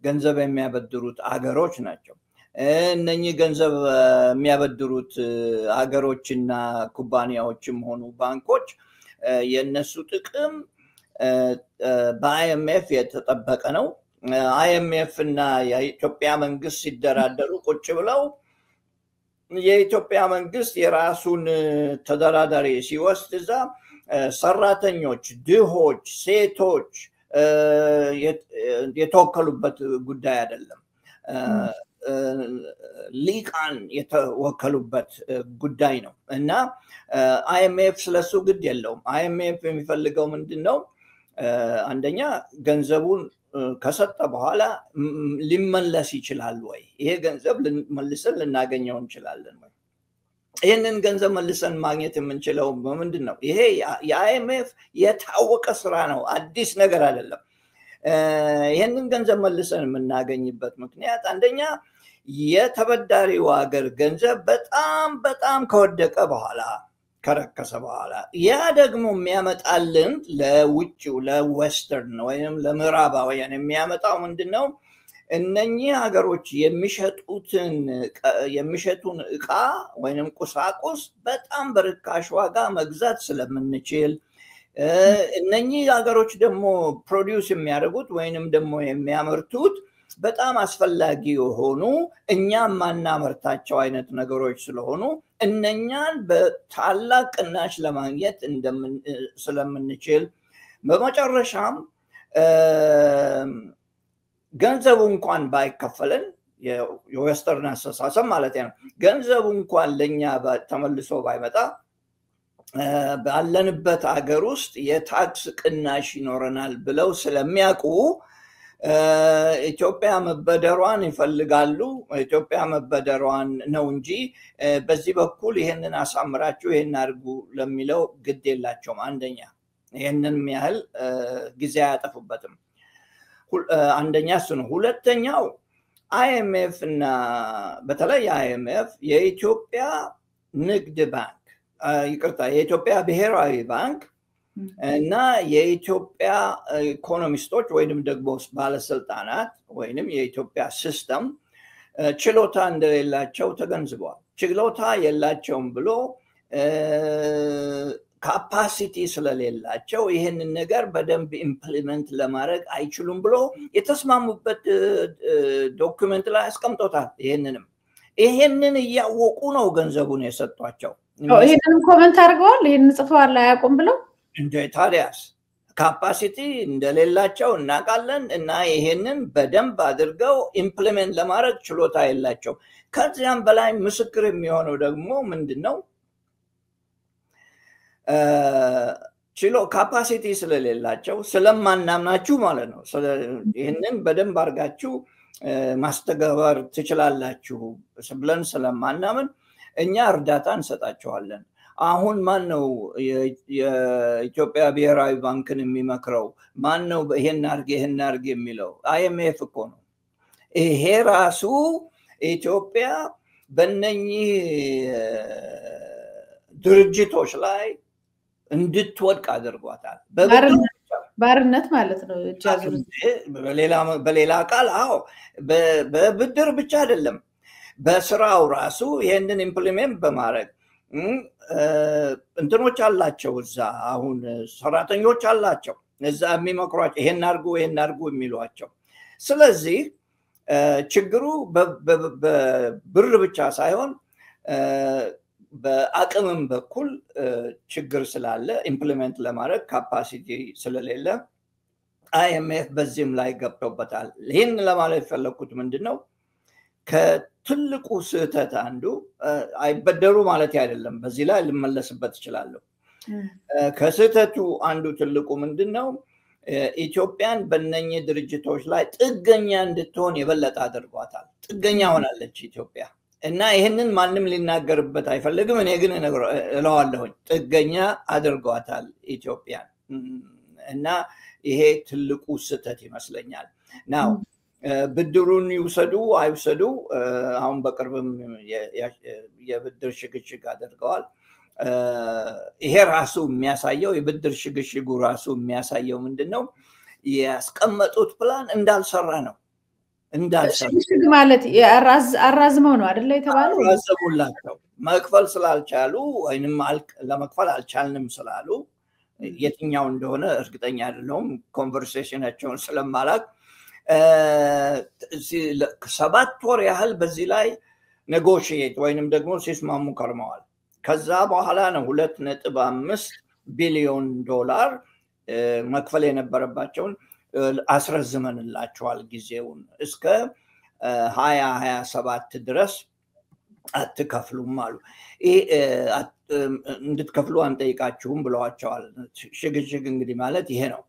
ገንዘብ የሚያበድሩት አገሮች ናቸው። እነኚህ ገንዘብ የሚያበድሩት አገሮችና ኩባንያዎችም ሆኑ ባንኮች የነሱ ጥቅም በአይኤምኤፍ የተጠበቀ ነው። አይኤምኤፍ እና የኢትዮጵያ መንግስት ሲደራደሩ ቁጭ ብለው የኢትዮጵያ መንግስት የራሱን ተደራዳሪ ሲወስድ እዛ ሰራተኞች፣ ድሆች፣ ሴቶች የተወከሉበት ጉዳይ አይደለም። ሊቃን የተወከሉበት ጉዳይ ነው እና አይኤምኤፍ ስለሱ ግድ የለውም። አይኤምኤፍ የሚፈልገው ምንድነው? አንደኛ ገንዘቡን ከሰጠ በኋላ ሊመለስ ይችላል ወይ? ይሄ ገንዘብ መልሰን ልናገኘው እንችላለን ወይ? ይህንን ገንዘብ መልሰን ማግኘት የምንችለው ምንድን ነው? ይሄ የአይኤምኤፍ የታወቀ ስራ ነው፣ አዲስ ነገር አይደለም። ይህንን ገንዘብ መልሰን የምናገኝበት ምክንያት አንደኛ የተበዳሪው ሀገር ገንዘብ በጣም ከወደቀ በኋላ ከረከሰ በኋላ ያ ደግሞ የሚያመጣልን ለውጭው ለዌስተርን ወይም ለምዕራባውያን የሚያመጣው ምንድነው? እነኚህ ሀገሮች የሚሸጡን እቃ ወይም ቁሳቁስ በጣም በርካሽ ዋጋ መግዛት ስለምንችል እነኚህ ሀገሮች ደግሞ ፕሮዲውስ የሚያደርጉት ወይንም ደግሞ የሚያመርቱት በጣም አስፈላጊ የሆኑ እኛ ማናመርታቸው አይነት ነገሮች ስለሆኑ እነኛን በታላቅ ቅናሽ ለማግኘት ስለምንችል በመጨረሻም ገንዘቡ እንኳን ባይከፈለን የዌስተርን አስተሳሰብ ማለት ነው ገንዘቡ እንኳን ለኛ ተመልሶ ባይመጣ ባለንበት ሀገር ውስጥ የታክስ ቅናሽ ይኖረናል ብለው ስለሚያውቁ ኢትዮጵያ መበደሯን ይፈልጋሉ ኢትዮጵያ መበደሯን ነው እንጂ በዚህ በኩል ይሄንን አሳምራችሁ ይሄን አድርጉ ለሚለው ግድ የላቸውም አንደኛ ይሄንን ያህል ጊዜ አያጠፉበትም አንደኛ እሱ ነው ሁለተኛው IMF እና በተለይ IMF የኢትዮጵያ ንግድ ባንክ ይቅርታ የኢትዮጵያ ብሔራዊ ባንክ እና የኢትዮጵያ ኢኮኖሚስቶች ወይንም ደግሞ ባለስልጣናት ወይንም የኢትዮጵያ ሲስተም ችሎታ እንደሌላቸው ተገንዝበዋል ችሎታ የላቸውም ብሎ ካፓሲቲ ስለሌላቸው ይሄንን ነገር በደንብ ኢምፕሊመንት ለማድረግ አይችሉም ብሎ የተስማሙበት ዶክመንት ላይ አስቀምጦታል ይሄንን እያወቁ ነው ገንዘቡን የሰጧቸው ይሄንን ኮሜንት አድርገዋል ይሄንን ጽፈዋል አያውቁም ብለው እንደ ታዲያስ ካፓሲቲ እንደሌላቸው እናውቃለን እና ይሄንን በደንብ አድርገው ኢምፕሊመንት ለማድረግ ችሎታ የላቸው ከዚያም በላይ ምስክር የሚሆነው ደግሞ ምንድነው ካፓሲቲ ስለሌላቸው ስለማናምናችሁ ማለት ነው ይሄንን በደንብ አድርጋችሁ ማስተግበር ትችላላችሁ ብለን ስለማናምን እኛ እርዳታ እንሰጣቸዋለን አሁን ማን ነው የኢትዮጵያ ብሔራዊ ባንክን የሚመክረው ማን ነው ይሄን አርግ የሚለው IMF እኮ ነው ይሄ ራሱ ኢትዮጵያ በእነኚህ ድርጅቶች ላይ እንድትወድቅ አድርጓታል ባርነት ማለት ነው በሌላ ቃል አዎ በብድር ብቻ አይደለም በስራው ራሱ ይሄንን ኢምፕሊሜንት በማድረግ እንትኖች አላቸው እዛ አሁን ሰራተኞች አላቸው እዛ የሚመክሯቸው ይሄን አርጉ የሚሏቸው ስለዚህ ችግሩ በብር ብቻ ሳይሆን በአቅምም በኩል ችግር ስላለ ኢምፕሊሜንት ለማድረግ ካፓሲቲ ስለሌለ IMF በዚህም ላይ ገብቶበታል ይሄን ለማለት ፈለኩት ምንድነው ከትልቁ ስህተት አንዱ አይበደሩ ማለት አይደለም በዚህ ላይ ልመለስበት ይችላልው ከስህተቱ አንዱ ትልቁ ምንድነው ኢትዮጵያን በእነኚህ ድርጅቶች ላይ ጥገኛ እንድትሆን የበለጠ አድርጓታል ጥገኛ ሆናለች ኢትዮጵያ እና ይሄንን ማንም ሊናገርበት አይፈልግም እኔ ግን እለዋለሁኝ ጥገኛ አድርጓታል ኢትዮጵያን እና ይሄ ትልቁ ስህተት ይመስለኛል ናው ብድሩን ይውሰዱ አይውሰዱ አሁን በቅርብም የብድር ሽግሽግ አድርገዋል ይሄ ራሱ የሚያሳየው የብድር ሽግሽጉ ራሱ የሚያሳየው ምንድነው ያስቀመጡት ፕላን እንዳልሰራ ነው ሽግሽግ ማለት አራዝመው ነው አይደል የተባለው አራዘሙላቸው መክፈል ስላልቻሉ ወይንም ለመክፈል አልቻልንም ስላሉ የትኛው እንደሆነ እርግጠኛ አይደለሁም ኮንቨርሴሽናቸውን ስለማላቅ 7 ወር ያህል በዚህ ላይ ኔጎሽዬት ወይንም ደግሞ ሲስማሙ ከርመዋል ከዛ በኋላ ነው 2.5 ቢሊዮን ዶላር መክፈል የነበረባቸውን አስረዝመንላቸዋል ጊዜውን እስከ 2027 ድረስ አትከፍሉም አሉ እንድትከፍሉ አንጠይቃችሁም ብለዋቸዋል ሽግሽግ እንግዲህ ማለት ይሄ ነው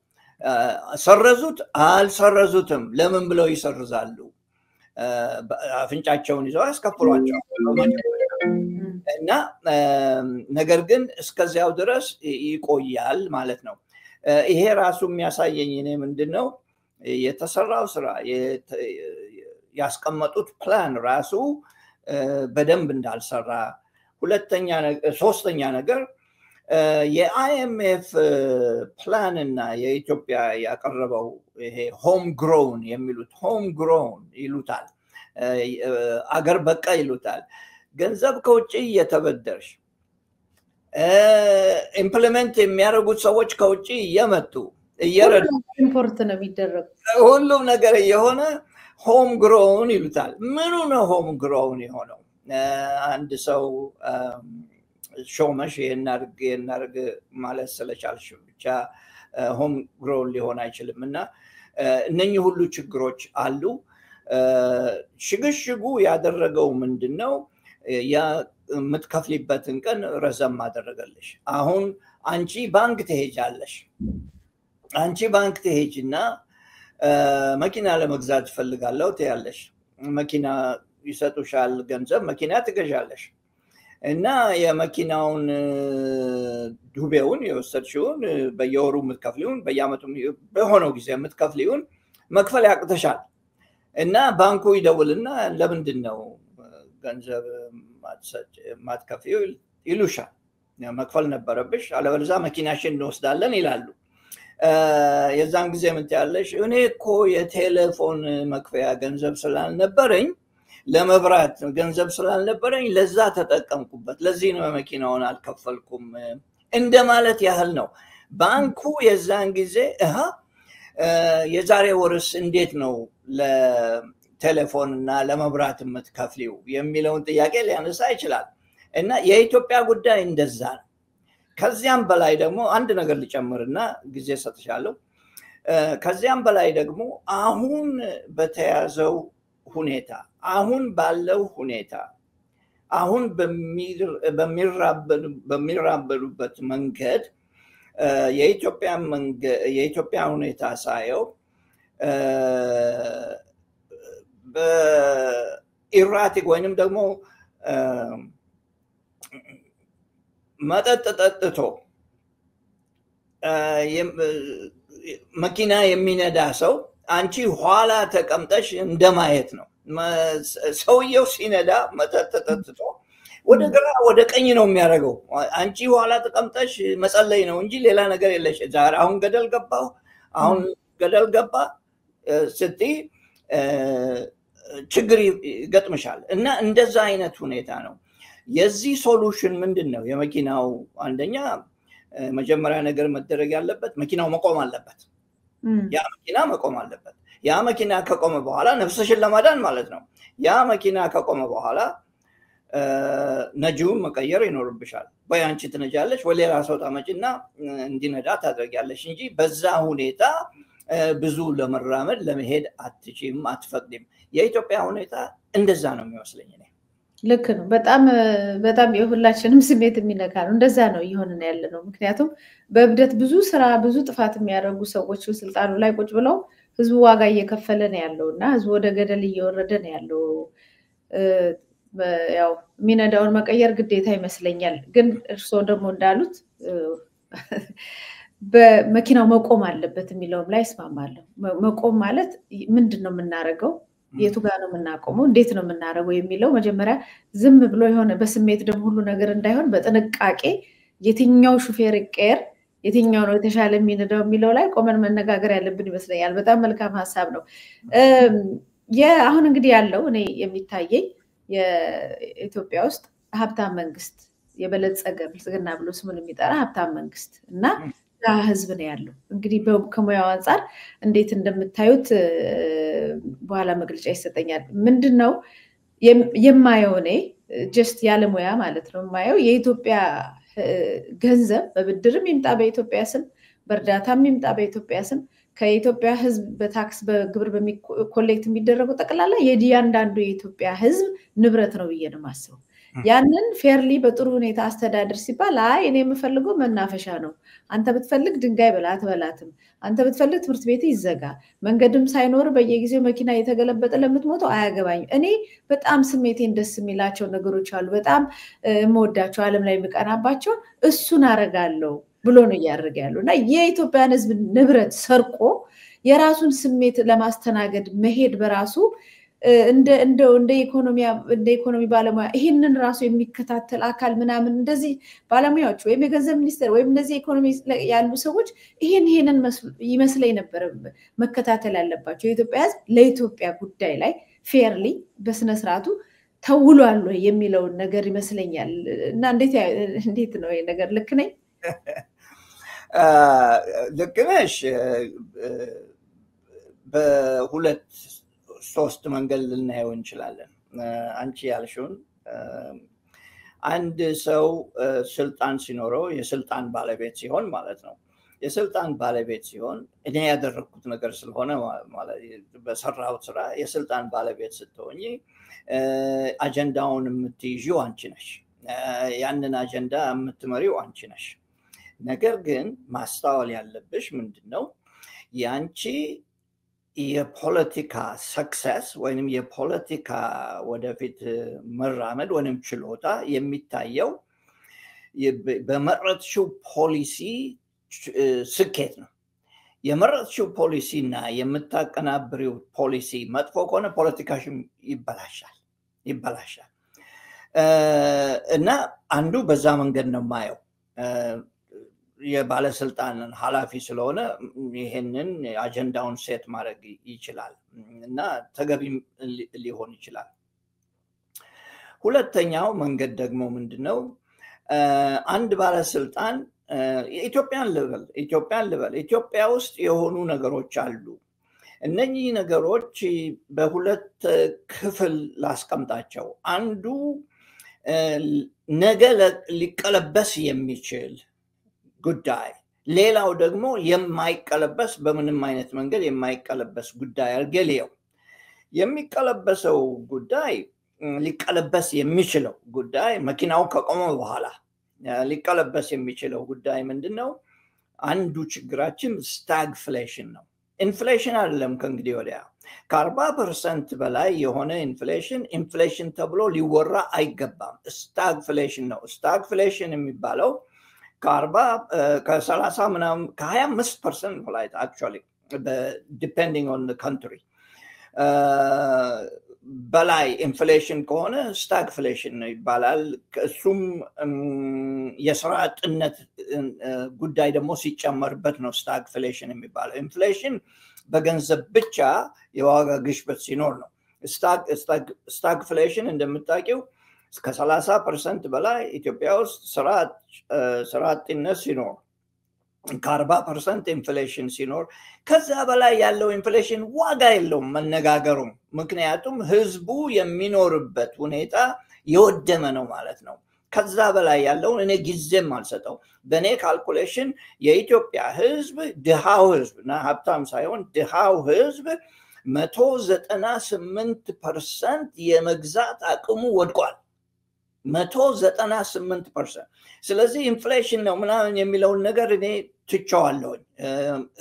ሰረዙት አልሰረዙትም ለምን ብለው ይሰርዛሉ አፍንጫቸውን ይዘው ያስከፍሏቸዋል እና ነገር ግን እስከዚያው ድረስ ይቆያል ማለት ነው ይሄ ራሱ የሚያሳየኝ እኔ ምንድነው የተሰራው ስራ ያስቀመጡት ፕላን ራሱ በደንብ እንዳልሰራ ሶስተኛ ነገር የአይኤምኤፍ ፕላን እና የኢትዮጵያ ያቀረበው ይሄ ሆም ግሮውን የሚሉት ሆም ግሮውን ይሉታል አገር በቃ ይሉታል ገንዘብ ከውጪ እየተበደርሽ ኢምፕሊመንት የሚያደርጉት ሰዎች ከውጪ እየመጡ እየረዱ ኢምፖርት ነው የሚደረግ ሁሉም ነገር የሆነ ሆም ግሮውን ይሉታል ምኑ ነው ሆም ግሮውን የሆነው አንድ ሰው ሾመሽ የናርግ ማለት ስለቻልሽ ብቻ ሆም ግሮውን ሊሆን አይችልምና እነኚህ ሁሉ ችግሮች አሉ ሽግሽጉ ያደረገው ምንድነው ያ ምትከፍሊበትን ቀን ረዘም አደረገልሽ አሁን አንቺ ባንክ ትሄጂና መኪና ለመግዛት ፈልጋለሁ ትያለሽ መኪና ይሰጡሻል ገንዘብ መኪና ትገዣለሽ እና የመኪናውን ዱቤውን የወሰድሽውን በየወሩ ምትከፍሊውን በየአመቱ በሆነው ጊዜ ምትከፍሊውን መክፈል ያቅተሻል እና ባንኩ ይደውልና ለምንድነው ገንዘብ ማትከፍይው ይሉሻል መክፈል ነበረብሽ አለበለዚያ መኪናሽን እንወስዳለን ይላሉ የዛን ጊዜ ምን ትያለሽ እኔ እኮ የቴሌፎን መክፈያ ገንዘብ ስላልነበረኝ ለመብራት ገንዘብ ስላልነበረኝ ለዛ ተጠቀምኩበት ለዚህ ነው መኪናውን አልከፈልኩም እንደማለት ያህል ነው ባንኩ የዛን ጊዜ የዛሬ ወርስ እንዴት ነው ለቴሌፎን እና ለመብራት የምትከፍሊው የሚለውን ጥያቄ ሊያነሳ ይችላል እና የኢትዮጵያ ጉዳይ እንደዛ ነው ከዚያም በላይ ደግሞ አንድ ነገር ልጨምርና ጊዜ ሰጥቻለሁ ከዚያም በላይ ደግሞ አሁን በተያዘው ሁኔታ አሁን ባለው ሁኔታ አሁን በሚራበሉበት መንገድ የኢትዮጵያ ሁኔታ ሳየው በኢራቲክ ወይንም ደግሞ መጠጥ ጠጥቶ መኪና የሚነዳ ሰው አንቺ ኋላ ተቀምጠሽ እንደማየት ነው ሰውየው ሲነዳ መጠጥ ጠጥቶ ወደ ግራ ወደ ቀኝ ነው የሚያደርገው አንቺ ኋላ ተቀምጠሽ መጸለይ ነው እንጂ ሌላ ነገር የለሽ ዛሬ አሁን ገደል ገባ ስትይ ችግር ይገጥምሻል እና እንደዛ አይነት ሁኔታ ነው የዚህ ሶሉሽን ምንድነው የመኪናው አንደኛ መጀመሪያ ነገር መደረግ ያለበት መኪናው መቆም አለበት ያ መኪና መቆም አለበት ያ መኪና ከቆመ በኋላ ነፍስሽን ለማዳን ማለት ነው ያ መኪና ከቆመ በኋላ ነጂውን መቀየር ይኖርብሻል ወይ አንቺ ትነጃለሽ ወይ ሌላ ሰው ታመጪና እንዲነዳ ታደርጊያለሽ እንጂ በዛ ሁኔታ ብዙ ለመራመድ ለመሄድ አትችይም አትፈቅድም የኢትዮጵያ ሁኔታ እንደዛ ነው የሚመስለኝ እኔ ልክ ነው በጣም የሁላችንም ስሜት የሚነካ ነው እንደዛ ነው ይሆንና ያለ ነው ምክንያቱም በእብደት ብዙ ስራ ብዙ ጥፋት የሚያደርጉ ሰዎች ስልጣኑ ላይ ቁጭ ብለው ህዝቡ ዋጋ እየከፈለ ነው ያለውና ህዝቡ ወደ ገደል እየወረደ ነው ያለው ያው ሚነዳውን መቀየር ግዴታ ይመስለኛል ግን እርሶ ደግሞ እንዳሉት በመኪናው መቆም አለበት የሚለውም ላይ እስማማለሁ መቆም ማለት ምንድነው የምናረገው የቱ ጋር ነው የምናቆመው እንዴት ነው የምናረገው የሚለው መጀመሪያ ዝም ብሎ የሆነ በስሜት ደግሞ ሁሉ ነገር እንዳይሆን በጥንቃቄ የትኛው ሹፌር ይቀር የትኛው ነው የተሻለ የሚነዳው የሚለው ላይ ቆመን መነጋገር ያለብን ይመስለኛል በጣም መልካም ሐሳብ ነው አሁን እንግዲህ ያለው እኔ የሚታየኝ የኢትዮጵያ ውስጥ ሀብታም መንግስት የበለጸገ ብልጽግና ብሎ ስሙን የሚጠራ ሀብታም መንግስት እና ህዝብ ነው ያለው እንግዲህ ከሙያው አንፃር እንዴት እንደምታዩት በኋላ መግለጫ ይሰጠኛል ምንድነው የማየው እኔ ጀስት ያለ ሙያ ማለት ነው የማየው የኢትዮጵያ ገንዘብ በብድርም ይምጣ በኢትዮጵያ ስም በእርዳታም ይምጣ በኢትዮጵያ ስም ከኢትዮጵያ ህዝብ በታክስ በግብር በሚኮሌክት የሚደረገው ጠቅላላ የእያንዳንዱ የኢትዮጵያ ህዝብ ንብረት ነው ብዬ ነው የማስበው ያንን ፌርሊ በጥሩ ሁኔታ አስተዳደር ሲባል አይ እኔ የምፈልገው መናፈሻ ነው አንተ ብትፈልግ ድንጋይ በላትም አንተ ብትፈልግ ትምህርት ቤት ይዘጋ መንገድም ሳይኖር በየጊዜው መኪና የተገለበጠ ለምትሞተው አያገባኝ እኔ በጣም ስሜቴን ደስ የሚላቸው ነገሮች አሉ በጣም የምወዳቸው ዓለም ላይ የምቀናባቸው እሱን አረጋለሁ ብሎ ነው ያደርግ ያለውና የኢትዮጵያን ህዝብ ንብረት ሰርቆ የራሱን ስሜት ለማስተናገድ መሄድ በራሱ እንደ ኢኮኖሚ ባለሙያ ይሄንን ራሱ የሚከታተል አካል ምናምን እንደዚህ ባለሙያዎች ወይም የገንዘብ ሚኒስቴር ወይም እንደዚህ ኢኮኖሚ ያሉ ሰዎች ይሄንን ይመስለኝ ነበር መከታተል ያለባቸው። የኢትዮጵያ ህዝብ ለኢትዮጵያ ጉዳይ ላይ ፌርሊ በስነ ስርዓቱ ተውሏል የሚለውን ነገር ይመስለኛል። እና እንዴት ነው ይሄ ነገር? ልክ ነኝ? ልክ ነሽ። በሁለት ሶስት መንገድ ልናየው እንችላለን። አንቺ ያልሽውን አንድ ሰው ስልጣን ሲኖረው የስልጣን ባለቤት ሲሆን ማለት ነው። የስልጣን ባለቤት ሲሆን እኔ ያደረኩት ነገር ስለሆነ ማለት በሰራሁት ስራ የስልጣን ባለቤት ስትሆኚ አጀንዳውን የምትይዢው አንቺ ነሽ። ያንን አጀንዳ የምትመሪው አንቺ ነሽ። ነገር ግን ማስተዋል ያለብሽ ምንድነው ያንቺ የፖለቲካ ሰክሰስ ወይንም የፖለቲካ ወደፊት መራመድ ወይንም ችሎታ የሚታየው በመረጥሽው ፖሊሲ ስኬት ነው። የመረጥሽው ፖሊሲና የምታቀናብሪው ፖሊሲ መጥፎ ከሆነ ፖለቲካሽም ይበላሻል። እና አንዱ በዛ መንገድ ነው ማየው። የባለስልጣን ኃላፊ ስለሆነ ይሄንን አጀንዳውን ሴት ማድረግ ይችላል እና ተገቢ ሊሆን ይችላል። ሁለተኛው መንገድ ደግሞ ምንድነው አንድ ባለስልጣን ኢትዮጵያን ልበል ኢትዮጵያ ውስጥ የሆኑ ነገሮች አሉ። እነኚህ ነገሮች በሁለት ክፍል ላስቀምጣቸው። አንዱ ነገ ሊቀለበስ የሚችል ጉዳይ፣ ሌላው ደግሞ የማይቀለበስ በምንም አይነት መንገድ የማይቀለበስ ጉዳይ አርገሊው። የሚቀለበሰው ጉዳይ ሊቀለበስ የሚችለው ጉዳይ መኪናው ከቆመ በኋላ ሊቀለበስ የሚችለው ጉዳይ ምንድነው? አንዱ ችግራችን ስታግፍሌሽን ነው። ኢንፍሌሽን አይደለም ከእንግዲህ ወዲያ ከ40% በላይ የሆነ ኢንፍሌሽን ተብሎ ሊወራ አይገባም። ስታግፍሌሽን ነው። ስታግፍሌሽን የሚባለው ከ30 ምናምን ከ25% በላይ actually depending on the country በላይ ኢንፍሌሽን ከሆነ ስታግፍሌሽን ነው ይባላል። እሱም የስራ አጥነት ጉዳይ ደግሞ ሲጨመርበት ነው ስታግፍሌሽን የሚባለው። ኢንፍሌሽን በገንዘብ ብቻ የዋጋ ግሽበት ሲኖር ነው። ስታግፍሌሽን እንደምታውቂው እስከ 30% በላይ ኢትዮጵያ ውስጥ ስራ አጥነት ሲኖር ከ40% ኢንፍሌሽን ሲኖር ከዛ በላይ ያለው ኢንፍሌሽን ዋጋ የለውም መነጋገሩም። ምክንያቱም ህዝቡ የሚኖርበት ሁኔታ የወደመ ነው ማለት ነው። ከዛ በላይ ያለው እኔ ጊዜም አልሰጠው። በኔ ካልኩሌሽን የኢትዮጵያ ህዝብ ድሃው ህዝብ እና ሀብታም ሳይሆን ድሃው ህዝብ 198% የመግዛት አቅሙ ወድቋል። 198%። ስለዚህ ኢንፍሌሽን ነው ምናምን የሚለውን ነገር እኔ ትቸዋለሁ።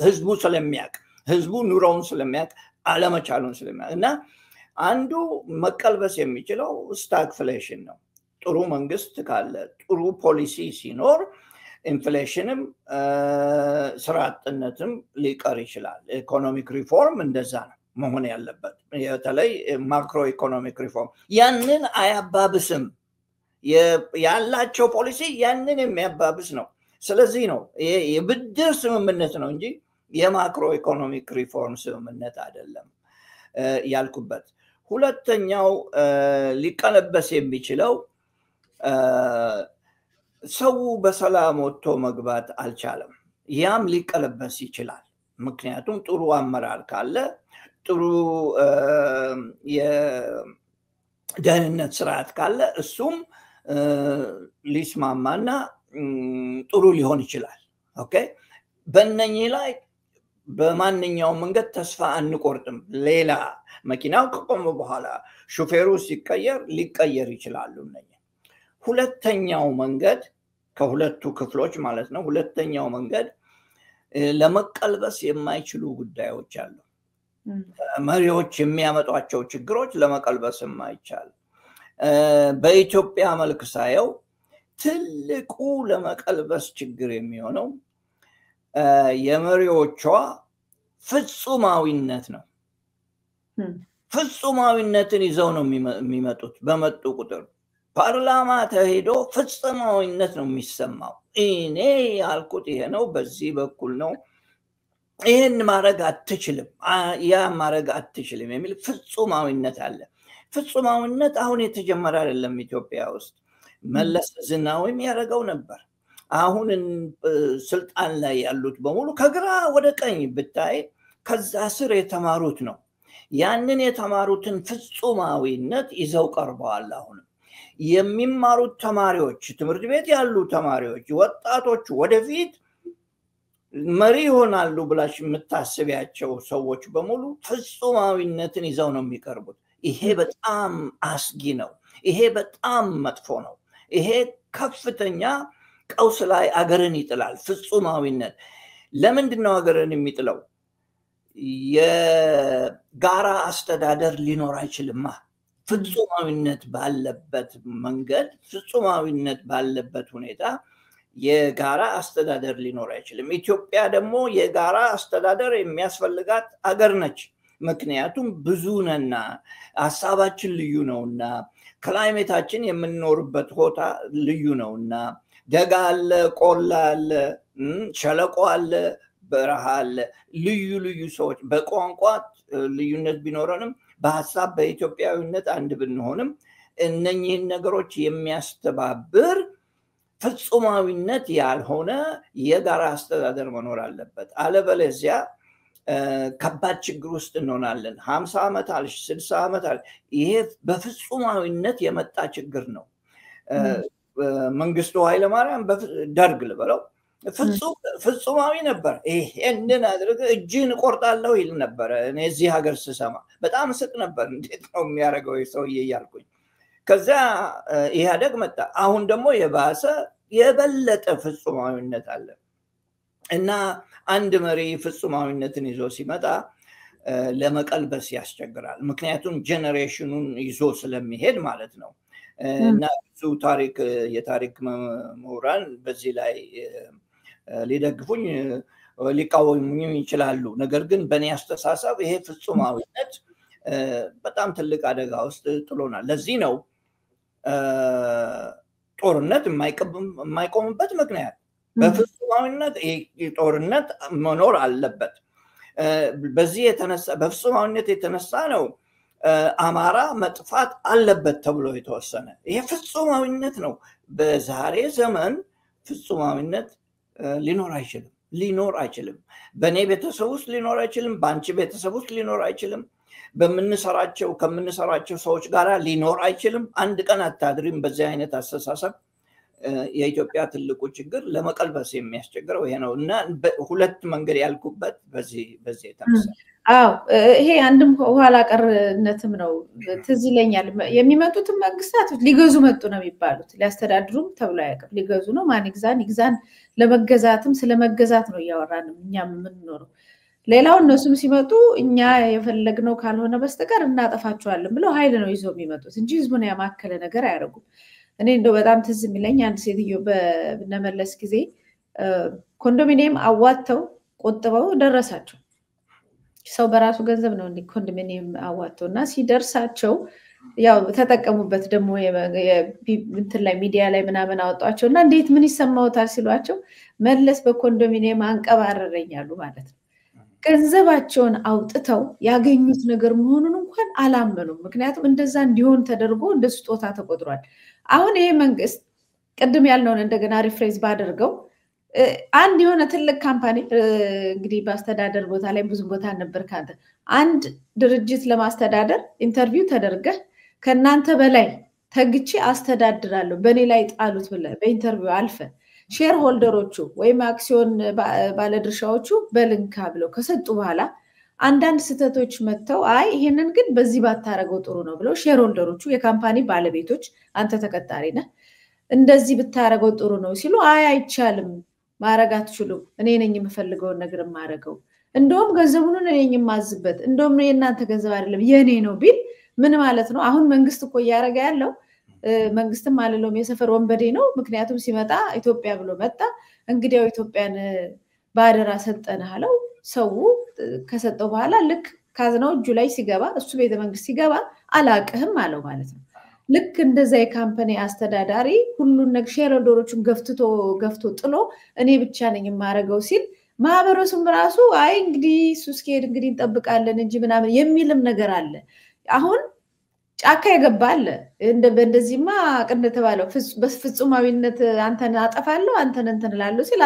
ህዝቡ ስለሚያውቅ ህዝቡ ኑሮውን ስለሚያውቅ አለመቻሉን ስለሚያውቅ እና አንዱ መቀልበስ የሚችለው ስታግፍሌሽን ነው። ጥሩ መንግስት ካለ ጥሩ ፖሊሲ ሲኖር ኢንፍሌሽንም ስራ አጥነትም ሊቀር ይችላል። ኢኮኖሚክ ሪፎርም እንደዛ ነው መሆን ያለበት። በተለይ ማክሮ ኢኮኖሚክ ሪፎርም ያንን አያባብስም። ያላቸው ፖሊሲ ያንን የሚያባብስ ነው። ስለዚህ ነው የብድር ስምምነት ነው እንጂ የማክሮ ኢኮኖሚክ ሪፎርም ስምምነት አይደለም ያልኩበት። ሁለተኛው ሊቀለበስ የሚችለው ሰው በሰላም ወጥቶ መግባት አልቻለም። ያም ሊቀለበስ ይችላል። ምክንያቱም ጥሩ አመራር ካለ ጥሩ የደህንነት ስርዓት ካለ እሱም ሊስማማና ጥሩ ሊሆን ይችላል። ኦኬ በእነኚህ ላይ በማንኛውም መንገድ ተስፋ አንቆርጥም። ሌላ መኪናው ከቆመ በኋላ ሹፌሩ ሲቀየር ሊቀየር ይችላሉ። ሁለተኛው መንገድ ከሁለቱ ክፍሎች ማለት ነው። ሁለተኛው መንገድ ለመቀልበስ የማይችሉ ጉዳዮች አሉ። መሪዎች የሚያመጧቸው ችግሮች ለመቀልበስ የማይቻል በኢትዮጵያ መልክ ሳየው ትልቁ ለመቀልበስ ችግር የሚሆነው የመሪዎቿ ፍጹማዊነት ነው። ፍጹማዊነትን ይዘው ነው የሚመጡት። በመጡ ቁጥር ፓርላማ ተሄዶ ፍጹማዊነት ነው የሚሰማው። እኔ ያልኩት ይሄ ነው፣ በዚህ በኩል ነው፣ ይህን ማድረግ አትችልም፣ ያ ማድረግ አትችልም የሚል ፍጹማዊነት አለ። ፍጹማዊነት አሁን የተጀመረ አይደለም ኢትዮጵያ ውስጥ። መለስ ዜናዊም ያደረገው ነበር። አሁን ስልጣን ላይ ያሉት በሙሉ ከግራ ወደ ቀኝ ብታይ ከዛ ስር የተማሩት ነው። ያንን የተማሩትን ፍጹማዊነት ይዘው ቀርበዋል። አሁን የሚማሩት ተማሪዎች፣ ትምህርት ቤት ያሉ ተማሪዎች፣ ወጣቶች ወደፊት መሪ ይሆናሉ ብላሽ የምታስቢያቸው ሰዎች በሙሉ ፍጹማዊነትን ይዘው ነው የሚቀርቡት። ይሄ በጣም አስጊ ነው። ይሄ በጣም መጥፎ ነው። ይሄ ከፍተኛ ቀውስ ላይ አገርን ይጥላል። ፍጹማዊነት ለምንድን ነው አገርን የሚጥለው? የጋራ አስተዳደር ሊኖር አይችልማ። ፍጹማዊነት ባለበት መንገድ፣ ፍጹማዊነት ባለበት ሁኔታ የጋራ አስተዳደር ሊኖር አይችልም። ኢትዮጵያ ደግሞ የጋራ አስተዳደር የሚያስፈልጋት አገር ነች። ምክንያቱም ብዙ ነና፣ ሀሳባችን ልዩ ነውና፣ ክላይሜታችን የምንኖርበት ቦታ ልዩ ነውና፣ ደጋ አለ፣ ቆላ አለ፣ ሸለቆ አለ፣ በረሃ አለ። ልዩ ልዩ ሰዎች በቋንቋ ልዩነት ቢኖረንም በሀሳብ በኢትዮጵያዊነት አንድ ብንሆንም እነኚህን ነገሮች የሚያስተባብር ፍጹማዊነት ያልሆነ የጋራ አስተዳደር መኖር አለበት። አለበለዚያ ከባድ ችግር ውስጥ እንሆናለን። 50 ዓመት አልሽ፣ 60 ዓመት አልሽ፣ ይሄ በፍጹማዊነት የመጣ ችግር ነው። መንግስቱ ኃይለማርያም ደርግ ልበለው ፍጹማዊ ነበር። ይሄንን አድርገ እጅን እቆርጣለሁ ይል ነበር። እኔ እዚህ ሀገር ስሰማ በጣም ስቅ ነበር። እንዴት ነው የሚያደርገው ሰውዬ እያልኩኝ። ከዛ ኢህአዴግ መጣ። አሁን ደግሞ የባሰ የበለጠ ፍጹማዊነት አለ እና አንድ መሪ ፍጹማዊነትን ይዞ ሲመጣ ለመቀልበስ ያስቸግራል። ምክንያቱም ጀነሬሽኑን ይዞ ስለሚሄድ ማለት ነው። እና ብዙ የታሪክ ምሁራን በዚህ ላይ ሊደግፉኝ ሊቃወሙኝ ይችላሉ። ነገር ግን በእኔ አስተሳሰብ ይሄ ፍጹማዊነት በጣም ትልቅ አደጋ ውስጥ ጥሎናል። ለዚህ ነው ጦርነት የማይቆምበት ምክንያት። በፍጹማዊነት ጦርነት መኖር አለበት። በዚህ የተነሳ በፍጹማዊነት የተነሳ ነው አማራ መጥፋት አለበት ተብሎ የተወሰነ። ይሄ ፍጹማዊነት ነው። በዛሬ ዘመን ፍጹማዊነት ሊኖር አይችልም። በእኔ ቤተሰብ ውስጥ ሊኖር አይችልም። በአንቺ ቤተሰብ ውስጥ ሊኖር አይችልም። ከምንሰራቸው ሰዎች ጋር ሊኖር አይችልም። አንድ ቀን አታድሪም በዚህ አይነት አስተሳሰብ። የኢትዮጵያ ትልቁ ችግር ለመቀልበስ የሚያስቸግረው ይሄ ነው እና ሁለት መንገድ ያልኩበት በዚህ የተነሳ። አዎ ይሄ አንድም ኋላ ቀርነትም ነው። ትዝ ይለኛል የሚመጡትን መንግስታት ሊገዙ መጡ ነው የሚባሉት። ሊያስተዳድሩም ተብሎ አያውቅም። ሊገዙ ነው። ማን ይግዛን? ለመገዛትም ስለመገዛት ነው እያወራን እኛም የምንኖረው። ሌላው እነሱም ሲመጡ እኛ የፈለግነው ካልሆነ በስተቀር እናጠፋቸዋለን ብለው ኃይል ነው ይዘው የሚመጡት እንጂ ህዝቡን ያማከለ ነገር አያደርጉም። እኔ እንደው በጣም ትዝ የሚለኝ አንድ ሴትዮ በነመለስ ጊዜ ኮንዶሚኒየም አዋተው ቆጥበው ደረሳቸው። ሰው በራሱ ገንዘብ ነው እንዴ ኮንዶሚኒየም አዋተውና ሲደርሳቸው ያው ተጠቀሙበት። ደግሞ እንትን ላይ ሚዲያ ላይ ምናምን አወጣቸውና እንዴት ምን ይሰማውታል ሲሏቸው መለስ በኮንዶሚኒየም አንቀባረረኛሉ ማለት ነው። ገንዘባቸውን አውጥተው ያገኙት ነገር መሆኑን እንኳን አላመኑም። ምክንያቱም እንደዛ እንዲሆን ተደርጎ እንደ ስጦታ ተቆጥሯል። አሁን ይሄ መንግስት ቅድም ያልነውን እንደገና ሪፍሬዝ ባደርገው አንድ የሆነ ትልቅ ካምፓኒ እንግዲህ በአስተዳደር ቦታ ላይ ብዙ ቦታ ነበር ካንተ አንድ ድርጅት ለማስተዳደር ኢንተርቪው ተደርገህ ከናንተ በላይ ተግቼ አስተዳድራለሁ በኔ ላይ ጣሉት ብለህ በኢንተርቪው አልፈ ሼር ሆልደሮቹ ወይም አክሲዮን ባለድርሻዎቹ በልንካ ብለው ከሰጡ በኋላ አንዳንድ ስተቶች መተው አይ ይሄንን ግን በዚህ ባታረገው ጥሩ ነው ብለው ሼር ሆልደሮቹ የካምፓኒ ባለቤቶች አንተ ተቀጣሪ ነህ እንደዚህ ብታረገው ጥሩ ነው ሲሉ አይ አይቻልም ማረግ አትችሉም እኔ ነኝ የምፈልገው ነገር ማረገው እንደውም ገንዘቡን እኔ ነኝ የማዝበት እንደውም የእናንተ ገንዘብ አይደለም የኔ ነው ቢል ምን ማለት ነው? አሁን መንግስት እኮ ያረጋ ያለው መንግስትም አልለውም የሰፈር ወንበዴ ነው ምክንያቱም ሲመጣ ኢትዮጵያ ብሎ መጣ እንግዲያው ኢትዮጵያን ባደራ ሰጠን አለው ሰው ከሰጠው በኋላ ልክ ካዝናው እጁ ላይ ሲገባ እሱ ቤተ መንግስት ሲገባ አላቅህም አለው ማለት ነው ልክ እንደዛ የካምፓኒ አስተዳዳሪ ሁሉን ነገር ሼርሆልደሮቹን ገፍቶ ጥሎ እኔ ብቻ ነኝ የማረገው ሲል ማህበረሰቡም ራሱ አይ እንግዲህ ሱስኬድ እንግዲህ እንጠብቃለን እንጂ ምናምን የሚልም ነገር አለ አሁን ጫካ ይገባል እንደዚህማ ቅንደ ተባለው በፍጹማዊነት አንተን አጠፋለሁ አንተን እንትን እላለሁ ሲል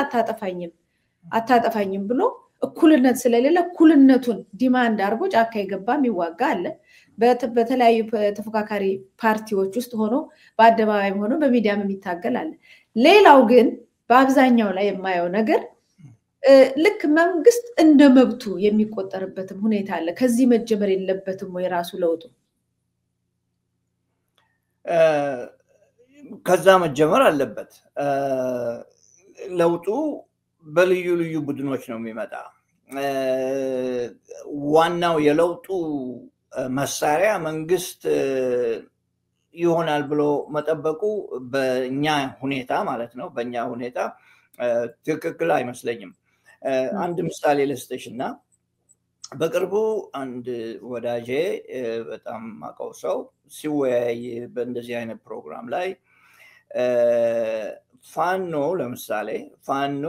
አታጠፋኝም ብሎ እኩልነት ስለሌለ እኩልነቱን ዲማንድ አድርጎ ጫካ ይገባም ይዋጋ አለ በተለያዩ ተፎካካሪ ፓርቲዎች ውስጥ ሆኖ በአደባባይም ሆኖ በሚዲያም የሚታገል አለ ሌላው ግን በአብዛኛው ላይ የማየው ነገር ልክ መንግስት እንደ መብቱ የሚቆጠርበትም ሁኔታ አለ ከዚህ መጀመር የለበትም ወይ ራሱ ለውጡ ከዛ መጀመር አለበት ለውጡ በልዩ ልዩ ቡድኖች ነው የሚመጣ ዋናው የለውጡ መሳሪያ መንግስት ይሆናል ብሎ መጠበቁ በእኛ ሁኔታ ማለት ነው በእኛ ሁኔታ ትክክል አይመስለኝም አንድ ምሳሌ ልስጥሽና በቅርቡ አንድ ወዳጄ በጣም ማቀው ሰው ሲወያይ በእንደዚህ አይነት ፕሮግራም ላይ ፋኖ ለምሳሌ ፋኖ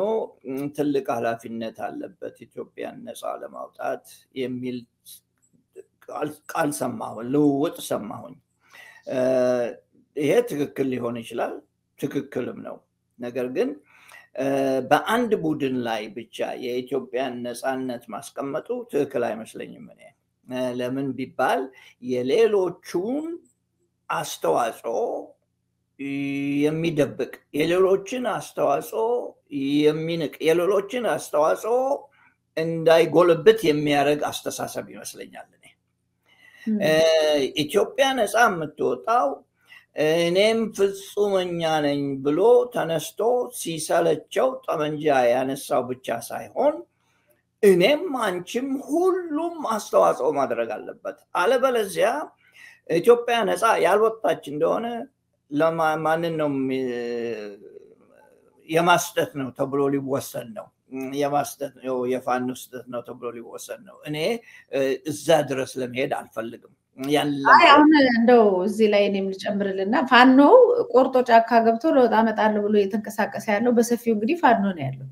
ትልቅ ኃላፊነት አለበት ኢትዮጵያን ነፃ ለማውጣት የሚል ቃል ሰማሁ ልውውጥ ሰማሁኝ ይሄ ትክክል ሊሆን ይችላል ትክክልም ነው ነገር ግን በአንድ ቡድን ላይ ብቻ የኢትዮጵያን ነፃነት ማስቀመጡ ትክክል አይመስለኝም እኔ ለምን ቢባል የሌሎቹን አስተዋጽኦ የሚደብቅ የሌሎችን አስተዋጽኦ የሚንቅ የሌሎችን አስተዋጽኦ እንዳይጎልብት የሚያደርግ አስተሳሰብ ይመስለኛል እኔ ኢትዮጵያ ነፃ የምትወጣው እኔም ፍጹመኛ ነኝ ብሎ ተነስቶ ሲሰለቸው ጠመንጃ ያነሳው ብቻ ሳይሆን እኔም አንቺም ሁሉም አስተዋጽኦ ማድረግ አለበት አለበለዚያ ኢትዮጵያ ነፃ ያልወጣች እንደሆነ ለማንን ነው የማስጠት ነው ተብሎ ሊወሰን ነው የማስጠት ነው የፋኖ ስጠት ነው ተብሎ ሊወሰን ነው እኔ እዛ ድረስ ለመሄድ አልፈልግም አሁን እንደው እዚህ ላይ እኔም ልጨምርልና ፋኖ ቆርጦ ጫካ ገብቶ ለውጥ አመጣለሁ ብሎ የተንቀሳቀሰ ያለው በሰፊው እንግዲህ ፋኖ ነው ያለው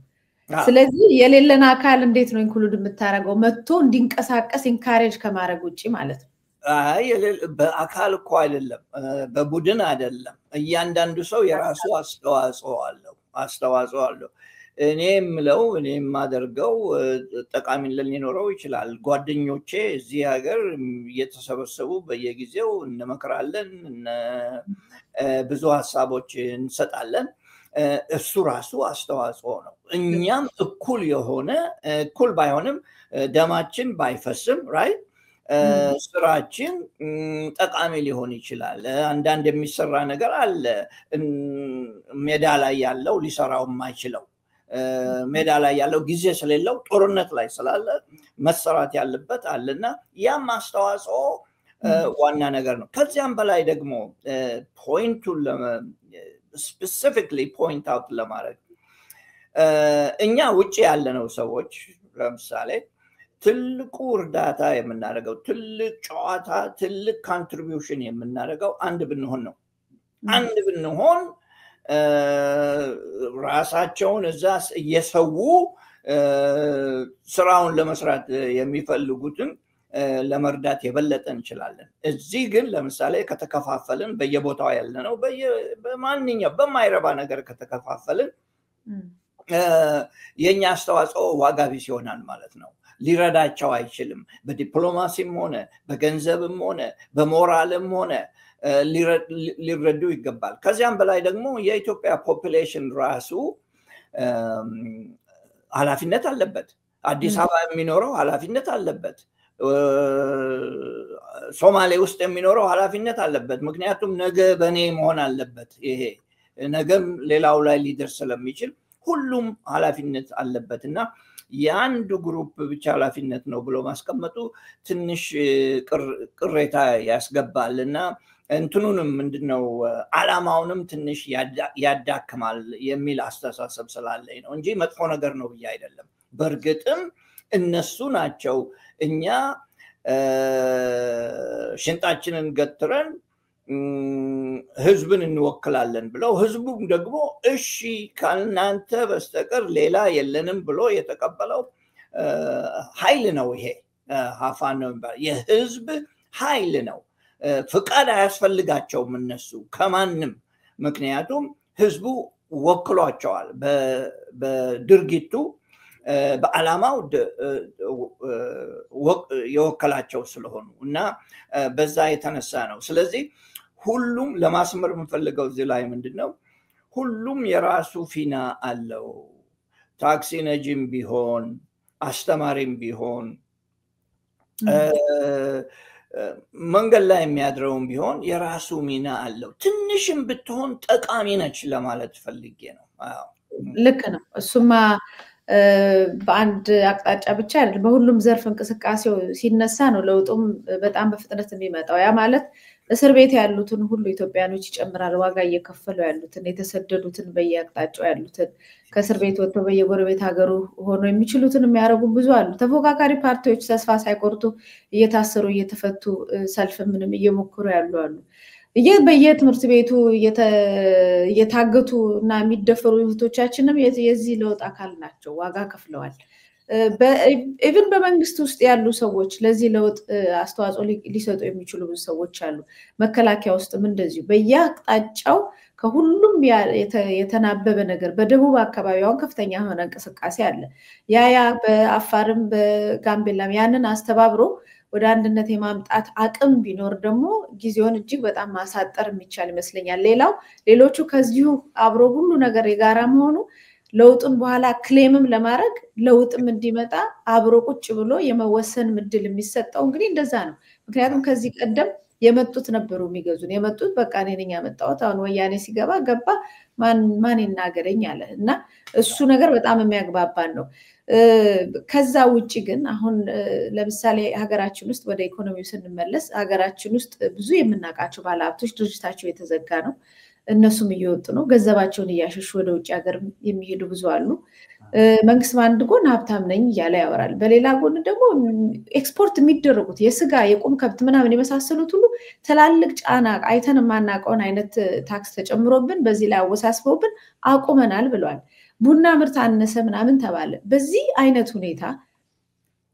ስለዚህ የሌለን አካል እንዴት ነው ኢንክሉድ የምታረገው መጥቶ እንዲንቀሳቀስ ኢንካሬጅ ከማድረግ ውጪ ማለት ነው አይ በአካል እኮ አይደለም በቡድን አይደለም እያንዳንዱ ሰው የራሱ አስተዋጽኦ አለው እኔ የምለው እኔ የማደርገው ጠቃሚነት ሊኖረው ይችላል ጓደኞቼ እዚህ ሀገር እየተሰበሰቡ በየጊዜው እንመክራለን ብዙ ሀሳቦች እንሰጣለን እሱ ራሱ አስተዋጽኦ ነው እኛም እኩል ባይሆንም ደማችን ባይፈስም ራይት ስራችን ጠቃሚ ሊሆን ይችላል አንዳንድ የሚሰራ ነገር አለ ሜዳ ላይ ያለው ሊሰራው የማይችለው ሜዳ ላይ ያለው ጊዜ ስለሌለው ጦርነት ላይ ስላለ መሰራት ያለበት አለና ያም አስተዋጽኦ ዋና ነገር ነው ከዚያም በላይ ደግሞ ፖይንቱን ስፔሲፊክሊ ፖይንት አውት ለማድረግ እኛ ውጪ ያለነው ሰዎች ለምሳሌ ትልቁ እርዳታ የምናደርገው ትልቅ ጨዋታ ትልቅ ኮንትሪቢዩሽን የምናደርገው አንድ ብንሆን ነው አንድ ብንሆን ራሳቸውን እዛ እየሰው ስራውን ለመስራት የሚፈልጉትን ለመርዳት የበለጠ እንችላለን እዚህ ግን ለምሳሌ ከተከፋፈልን በየቦታው ያለነው በማንኛው በማይረባ ነገር ከተከፋፈልን የኛ አስተዋጽኦ ዋጋ ቢስ ይሆናል ማለት ነው ሊረዳቸው አይችልም በዲፕሎማሲም ሆነ በገንዘብም ሆነ በሞራልም ሆነ ሊረዱ ይገባል ከዚያም በላይ ደግሞ የኢትዮጵያ ፖፑሌሽን ራሱ ኃላፊነት አለበት አዲስ አበባ የሚኖረው ኃላፊነት አለበት ሶማሌ ውስጥ የሚኖረው ኃላፊነት አለበት ምክንያቱም ነገ በኔ መሆን አለበት ይሄ ነገም ሌላው ላይ ሊደርስ ስለሚችል ሁሉም ኃላፊነት አለበትና የአንዱ ግሩፕ ብቻ ኃላፊነት ነው ብሎ ማስቀመጡ ትንሽ ቅሬታ ያስገባልና እንትኑንም ምንድነው ዓላማውንም ትንሽ ያዳክማል የሚል አስተሳሰብ ስላለኝ ነው እንጂ መጥፎ ነገር ነው ብዬ አይደለም። በእርግጥም እነሱ ናቸው እኛ ሽንጣችንን ገትረን ህዝብን እንወክላለን ብለው ህዝቡም ደግሞ እሺ ካልናንተ በስተቀር ሌላ የለንም ብሎ የተቀበለው ኃይል ነው። ይሄ ፋኖ ነው የሚባለው የህዝብ ኃይል ነው። ፍቃድ አያስፈልጋቸውም እነሱ ከማንም። ምክንያቱም ህዝቡ ወክሏቸዋል በድርጊቱ በዓላማው የወከላቸው ስለሆኑ እና በዛ የተነሳ ነው። ስለዚህ ሁሉም ለማስመር የምፈልገው እዚህ ላይ ምንድነው ሁሉም የራሱ ፊና አለው። ታክሲ ነጂም ቢሆን አስተማሪም ቢሆን መንገድ ላይ የሚያድረውም ቢሆን የራሱ ሚና አለው። ትንሽም ብትሆን ጠቃሚ ነች ለማለት ፈልጌ ነው። ልክ ነው። እሱማ በአንድ አቅጣጫ ብቻ አይደለም፣ በሁሉም ዘርፍ እንቅስቃሴው ሲነሳ ነው ለውጡም በጣም በፍጥነት የሚመጣው። ያ ማለት እስር ቤት ያሉትን ሁሉ ኢትዮጵያኖች ይጨምራል። ዋጋ እየከፈሉ ያሉትን፣ የተሰደዱትን፣ በየአቅጣጫው ያሉትን፣ ከእስር ቤት ወጥተው በየጎረቤት ሀገሩ ሆኖ የሚችሉትን የሚያደርጉ ብዙ አሉ። ተፎካካሪ ፓርቲዎች ተስፋ ሳይቆርጡ እየታሰሩ እየተፈቱ ሰልፍ ምንም እየሞከሩ ያሉ አሉ። በየትምህርት ቤቱ እየታገቱ እና የሚደፈሩ እህቶቻችንም የዚህ ለውጥ አካል ናቸው። ዋጋ ከፍለዋል። ኢቭን በመንግስት ውስጥ ያሉ ሰዎች ለዚህ ለውጥ አስተዋጽኦ ሊሰጡ የሚችሉ ብዙ ሰዎች አሉ። መከላከያ ውስጥም እንደዚሁ በየአቅጣጫው ከሁሉም የተናበበ ነገር በደቡብ አካባቢ አሁን ከፍተኛ የሆነ እንቅስቃሴ አለ። ያ በአፋርም በጋምቤላም ያንን አስተባብሮ ወደ አንድነት የማምጣት አቅም ቢኖር ደግሞ ጊዜውን እጅግ በጣም ማሳጠር የሚቻል ይመስለኛል። ሌሎቹ ከዚሁ አብሮ ሁሉ ነገር የጋራ መሆኑ ለውጡን በኋላ ክሌምም ለማድረግ ለውጥም እንዲመጣ አብሮ ቁጭ ብሎ የመወሰን ምድል የሚሰጠው እንግዲህ እንደዛ ነው። ምክንያቱም ከዚህ ቀደም የመጡት ነበሩ የሚገዙን። የመጡት በቃ እኔ ነኝ ያመጣሁት፣ አሁን ወያኔ ሲገባ ገባ ማን ይናገረኝ አለ እና እሱ ነገር በጣም የሚያግባባን ነው። ከዛ ውጪ ግን አሁን ለምሳሌ ሀገራችን ውስጥ ወደ ኢኮኖሚው ስንመለስ ሀገራችን ውስጥ ብዙ የምናውቃቸው ባለሀብቶች ድርጅታቸው የተዘጋ ነው። እነሱም እየወጡ ነው። ገንዘባቸውን እያሸሹ ወደ ውጭ ሀገር የሚሄዱ ብዙ አሉ። መንግስት በአንድ ጎን ሀብታም ነኝ እያለ ያወራል፣ በሌላ ጎን ደግሞ ኤክስፖርት የሚደረጉት የስጋ የቁም ከብት ምናምን የመሳሰሉት ሁሉ ትላልቅ ጫና አይተን የማናውቀውን አይነት ታክስ ተጨምሮብን በዚህ ላይ አወሳስበውብን አቁመናል ብለዋል። ቡና ምርት አነሰ ምናምን ተባለ። በዚህ አይነት ሁኔታ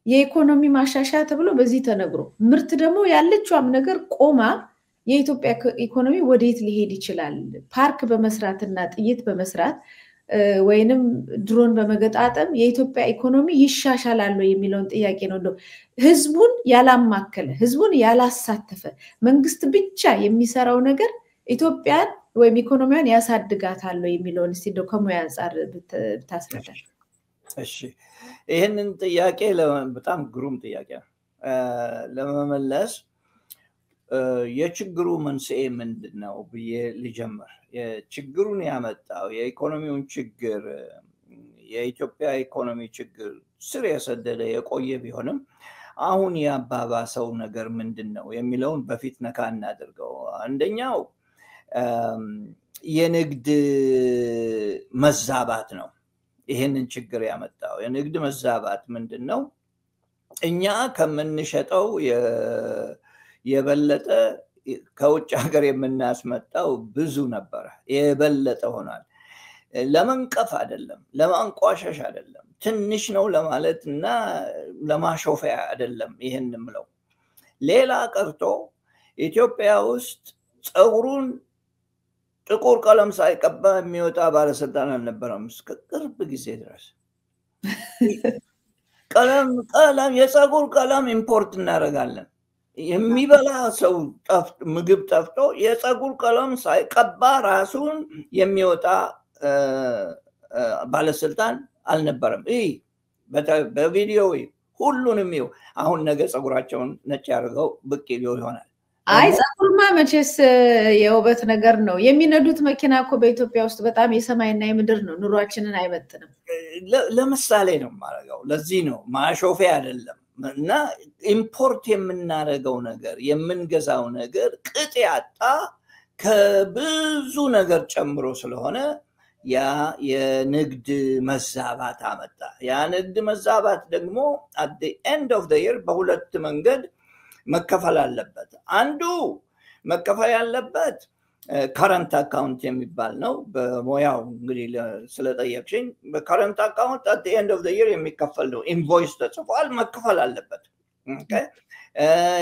የኢኮኖሚ ማሻሻያ ተብሎ በዚህ ተነግሮ ምርት ደግሞ ያለችውም ነገር ቆማ የኢትዮጵያ ኢኮኖሚ ወዴት ሊሄድ ይችላል? ፓርክ በመስራትና ጥይት በመስራት ወይንም ድሮን በመገጣጠም የኢትዮጵያ ኢኮኖሚ ይሻሻላል የሚለውን ጥያቄ ነው። እንደው ህዝቡን ያላማከለ ህዝቡን ያላሳተፈ መንግስት ብቻ የሚሰራው ነገር ኢትዮጵያን ወይም ኢኮኖሚያን ያሳድጋታል የሚለውን እስቲ እንደው ከሙያ አንፃር ብታስረዳል። እሺ፣ ይሄንን ጥያቄ በጣም ግሩም ጥያቄ ለመመለስ የችግሩ መንስኤ ምንድነው ብዬ ልጀምር። የችግሩን ያመጣው የኢኮኖሚውን ችግር የኢትዮጵያ ኢኮኖሚ ችግር ስር የሰደደ የቆየ ቢሆንም አሁን ያባባሰው ነገር ምንድነው የሚለውን በፊት ነካ እናድርገው። አንደኛው የንግድ መዛባት ነው። ይሄንን ችግር ያመጣው የንግድ መዛባት ምንድነው? እኛ ከምንሸጠው የበለጠ ከውጭ ሀገር የምናስመጣው ብዙ ነበር፣ የበለጠ ሆኗል። ለመንቀፍ አይደለም፣ ለማንቋሸሽ አይደለም፣ ትንሽ ነው ለማለት እና ለማሾፊያ አይደለም። ይሄንን ምለው ሌላ ቀርቶ ኢትዮጵያ ውስጥ ፀጉሩን ጥቁር ቀለም ሳይቀባ የሚወጣ ባለስልጣን አልነበረም እስከ ቅርብ ጊዜ ድረስ። ቀለም የፀጉር ቀለም ኢምፖርት እናደርጋለን። የሚበላ ሰው ምግብ ጠፍቶ የፀጉር ቀለም ሳይቀባ ራሱን የሚወጣ ባለስልጣን አልነበረም። በቪዲዮ ሁሉንም ይው አሁን ነገ ፀጉራቸውን ነጭ ያደርገው ብቅ ይሆናል። አይ ፀጉርማ መቼስ የውበት ነገር ነው። የሚነዱት መኪና እኮ በኢትዮጵያ ውስጥ በጣም የሰማይና የምድር ነው። ኑሯችንን አይመጥንም። ለምሳሌ ነው የማደርገው። ለዚህ ነው ማሾፊያ አይደለም። እና ኢምፖርት የምናደርገው ነገር የምንገዛው ነገር ቅጥ ያጣ ከብዙ ነገር ጨምሮ ስለሆነ ያ የንግድ መዛባት አመጣ። ያ ንግድ መዛባት ደግሞ at the end of the year በሁለት መንገድ መከፈል አለበት። አንዱ መከፈል ያለበት current account የሚባል ነው። በሞያው እንግዲህ ስለጠየቅሽኝ በcurrent account at the end of the year የሚከፈል ነው። ኢንቮይስ ተጽፏል፣ መከፈል አለበት። ኦኬ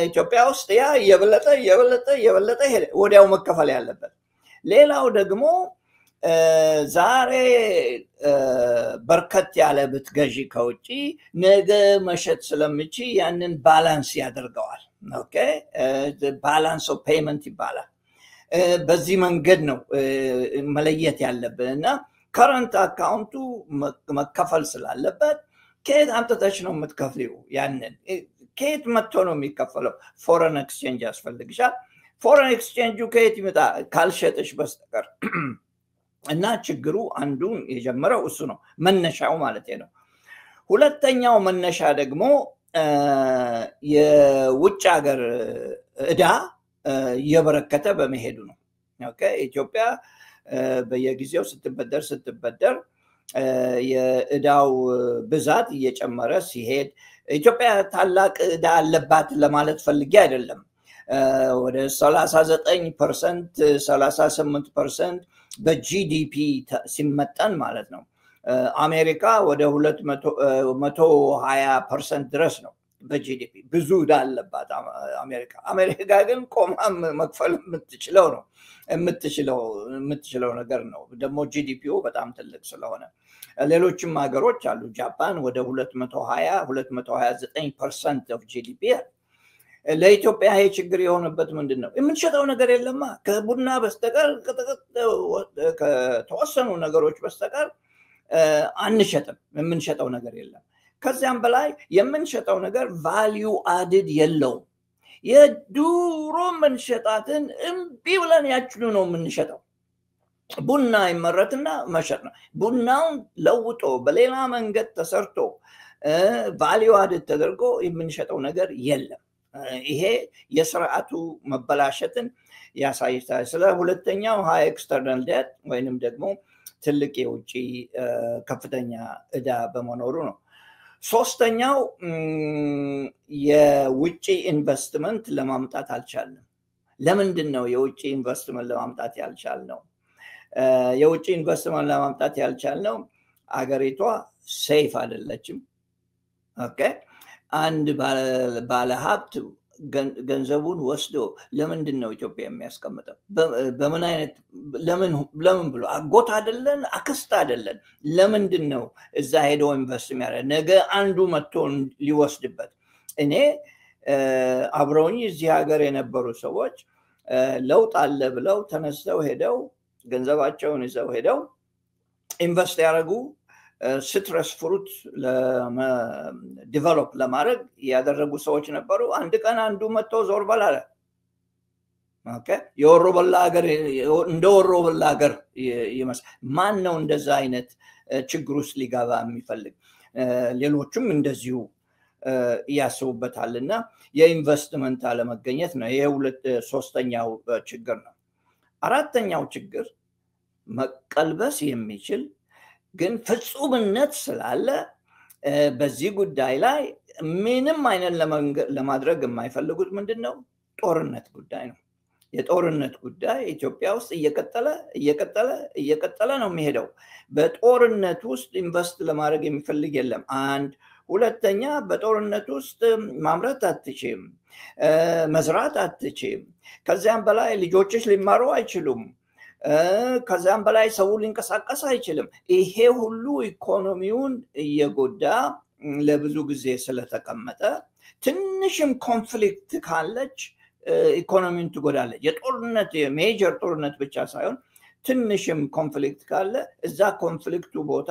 ኢትዮጵያ ውስጥ ያ የበለጠ ወዲያው መከፈል ያለበት። ሌላው ደግሞ ዛሬ በርከት ያለ ብትገዢ ከውጪ ነገ መሸጥ ስለምቺ ያንን ባላንስ ያደርገዋል። ኦኬ ባላንስ ኦፍ ፔመንት ይባላል። በዚህ መንገድ ነው መለየት ያለብንና ከረንት አካውንቱ መከፈል ስላለበት ከየት አምጥተሽ ነው የምትከፍሊው? ያንን ከየት መጥቶ ነው የሚከፈለው? ፎረን ኤክስቼንጅ ያስፈልግሻል። ፎረን ኤክስቼንጁ ከየት ይመጣ? ካልሸጥሽ በስተቀር እና ችግሩ አንዱን የጀመረው እሱ ነው፣ መነሻው ማለት ነው። ሁለተኛው መነሻ ደግሞ የውጭ ሀገር ዕዳ እየበረከተ በመሄዱ ነው። ኦኬ ኢትዮጵያ በየጊዜው ስትበደር የዕዳው ብዛት እየጨመረ ሲሄድ ኢትዮጵያ ታላቅ ዕዳ አለባት ለማለት ፈልጌ አይደለም። ወደ 39% 38% በጂዲፒ ሲመጠን ማለት ነው። አሜሪካ ወደ 220% ድረስ ነው በጂዲፒ። ብዙ ዕዳ አለባት አሜሪካ ግን ቆማ መክፈል የምትችለው ነው የምትችለው ነገር ነው። ደግሞ ጂዲፒው በጣም ትልቅ ስለሆነ ሌሎችም ሀገሮች አሉ። ጃፓን ወደ 229% ኦፍ ጂዲፒ። ለኢትዮጵያ ይሄ ችግር የሆነበት ምንድነው? የምንሸጠው ነገር የለማ። ከቡና በስተቀር ከተወሰኑ ነገሮች በስተቀር አንሸጥም። የምንሸጠው ነገር የለም። ከዚያም በላይ የምንሸጠው ነገር ቫልዩ አድድ የለውም። የዱሮ መንሸጣትን እምቢ ብለን ያችኑ ነው የምንሸጠው። ቡና ይመረትና መሸጥ ነው። ቡናውን ለውጦ በሌላ መንገድ ተሰርቶ ቫልዩ አድድ ተደርጎ የምንሸጠው ነገር የለም። ይሄ የስርዓቱ መበላሸትን ያሳይታል። ስለ ሁለተኛው ሃይ ኤክስተርናል ዴት ወይንም ደግሞ ትልቅ የውጭ ከፍተኛ ዕዳ በመኖሩ ነው። ሶስተኛው የውጭ ኢንቨስትመንት ለማምጣት አልቻልንም። ለምንድን ነው የውጭ ኢንቨስትመንት ለማምጣት ያልቻልነው? የውጭ ኢንቨስትመንት ለማምጣት ያልቻልነው አገሪቷ ሴፍ አይደለችም። ኦኬ አንድ ባለ ሀብት ገንዘቡን ወስዶ ለምንድን ነው ኢትዮጵያ የሚያስቀምጠው? በምን አይነት ለምን ብሎ አጎት አይደለን አክስት አይደለን? ለምንድን ነው እዛ ሄዶ ኢንቨስት የሚያደርግ? ነገ አንዱ መጥቶ ሊወስድበት። እኔ አብረውኝ እዚህ ሀገር የነበሩ ሰዎች ለውጥ አለ ብለው ተነስተው ሄደው ገንዘባቸውን ይዘው ሄደው ኢንቨስት ያደረጉ ሲትረስ ፍሩት ዲቨሎፕ ለማድረግ ያደረጉ ሰዎች ነበሩ። አንድ ቀን አንዱ መጥቶ ዞር በል አለ። ኦኬ የወሮ በላ ሀገር እንደ ወሮ በላ ሀገር ይመስል ማን ነው እንደዛ አይነት ችግር ውስጥ ሊገባ የሚፈልግ? ሌሎችም እንደዚሁ ያስቡበታልና የኢንቨስትመንት አለመገኘት ነው። ይሄ ሶስተኛው ችግር ነው። አራተኛው ችግር መቀልበስ የሚችል ግን ፍጹምነት ስላለ በዚህ ጉዳይ ላይ ምንም አይነት ለማድረግ የማይፈልጉት ምንድነው? ጦርነት ጉዳይ ነው። የጦርነት ጉዳይ ኢትዮጵያ ውስጥ እየቀጠለ ነው የሚሄደው። በጦርነት ውስጥ ኢንቨስት ለማድረግ የሚፈልግ የለም። አንድ ሁለተኛ በጦርነት ውስጥ ማምረት አትችም፣ መዝራት አትችም። ከዚያም በላይ ልጆችሽ ሊማሩ አይችሉም። ከዛም በላይ ሰው ሊንቀሳቀስ አይችልም። ይሄ ሁሉ ኢኮኖሚውን እየጎዳ ለብዙ ጊዜ ስለተቀመጠ ትንሽም ኮንፍሊክት ካለች ኢኮኖሚውን ትጎዳለች። የጦርነት የሜጀር ጦርነት ብቻ ሳይሆን ትንሽም ኮንፍሊክት ካለ እዛ ኮንፍሊክቱ ቦታ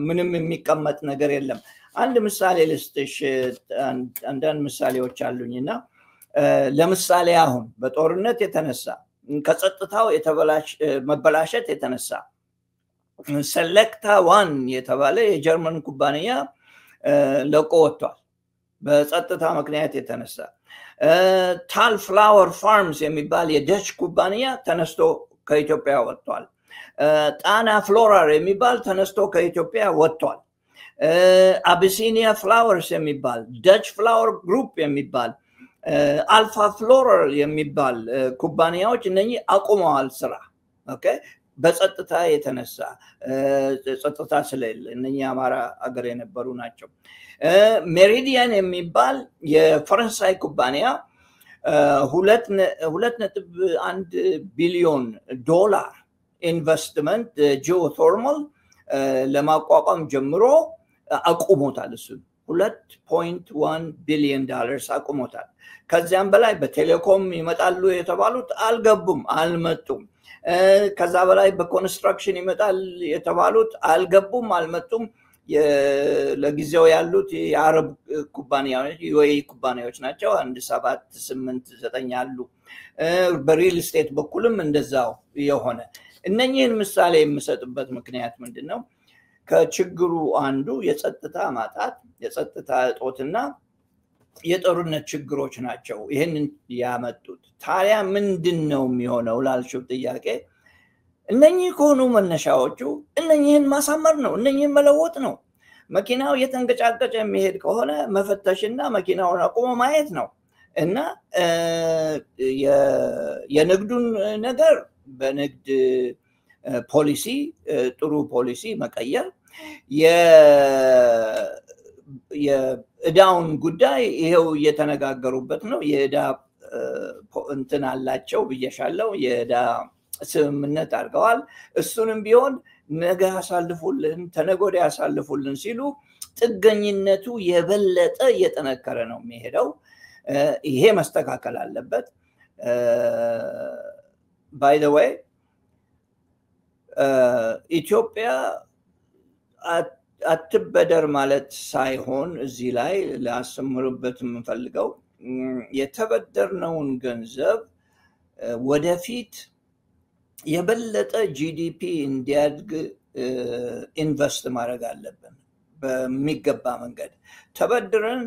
ምንም የሚቀመጥ ነገር የለም። አንድ ምሳሌ ልስጥሽ። አንዳንድ ምሳሌዎች አሉኝና ለምሳሌ አሁን በጦርነት የተነሳ ከጸጥታው መበላሸት የተነሳ ሰሌክታ ዋን የተባለ የጀርመን ኩባንያ ለቆ ወጥቷል። በጸጥታ ምክንያት የተነሳ ታል ፍላወር ፋርምስ የሚባል የደች ኩባንያ ተነስቶ ከኢትዮጵያ ወጥቷል። ጣና ፍሎራር የሚባል ተነስቶ ከኢትዮጵያ ወጥቷል። አቢሲኒያ ፍላወርስ የሚባል ደች ፍላወር ግሩፕ የሚባል አልፋ ፍሎረር የሚባል ኩባንያዎች እነኚህ አቁመዋል ስራ። ኦኬ በጸጥታ የተነሳ ጸጥታ ስለሌለ እነኚህ አማራ አገር የነበሩ ናቸው። ሜሪዲያን የሚባል የፈረንሳይ ኩባንያ 2.1 ቢሊዮን ዶላር ኢንቨስትመንት ጂኦተርማል ለማቋቋም ጀምሮ አቁሞታል። እሱ 2.1 ቢሊዮን ዶላርስ አቁሞታል። ከዚያም በላይ በቴሌኮም ይመጣሉ የተባሉት አልገቡም፣ አልመጡም። ከዛ በላይ በኮንስትራክሽን ይመጣል የተባሉት አልገቡም፣ አልመጡም። ለጊዜው ያሉት የአረብ ኩባንያዎች ዩኤኢ ኩባንያዎች ናቸው። 1 7 8 9 አሉ። በሪል ስቴት በኩልም እንደዛው የሆነ እነኚህን ምሳሌ የምሰጥበት ምክንያት ምንድነው? ከችግሩ አንዱ የጸጥታ ማጣት፣ የጸጥታ እጦትና የጦርነት ችግሮች ናቸው ይሄንን ያመጡት። ታዲያ ምንድነው የሚሆነው ላልሽው ጥያቄ እነኚህ ከሆኑ መነሻዎቹ እነኚህን ማሳመር ነው፣ እነኚህን መለወጥ ነው። መኪናው የተንገጫገጨ የሚሄድ ከሆነ መፈተሽና መኪናውን አቁሞ ማየት ነው እና የንግዱን ነገር በንግድ ፖሊሲ ጥሩ ፖሊሲ መቀየር፣ የእዳውን ጉዳይ ይሄው እየተነጋገሩበት ነው። የእዳ እንትን አላቸው ብዬሻለሁ። የእዳ ስምምነት አድርገዋል። እሱንም ቢሆን ነገ ያሳልፉልን ተነገ ወዲያ ያሳልፉልን ሲሉ ጥገኝነቱ የበለጠ እየጠነከረ ነው የሚሄደው። ይሄ መስተካከል አለበት። ባይ ዘ ዌይ ኢትዮጵያ አትበደር ማለት ሳይሆን እዚህ ላይ ላስምርበት የምፈልገው የተበደርነውን ገንዘብ ወደፊት የበለጠ ጂዲፒ እንዲያድግ ኢንቨስት ማድረግ አለብን በሚገባ መንገድ። ተበድረን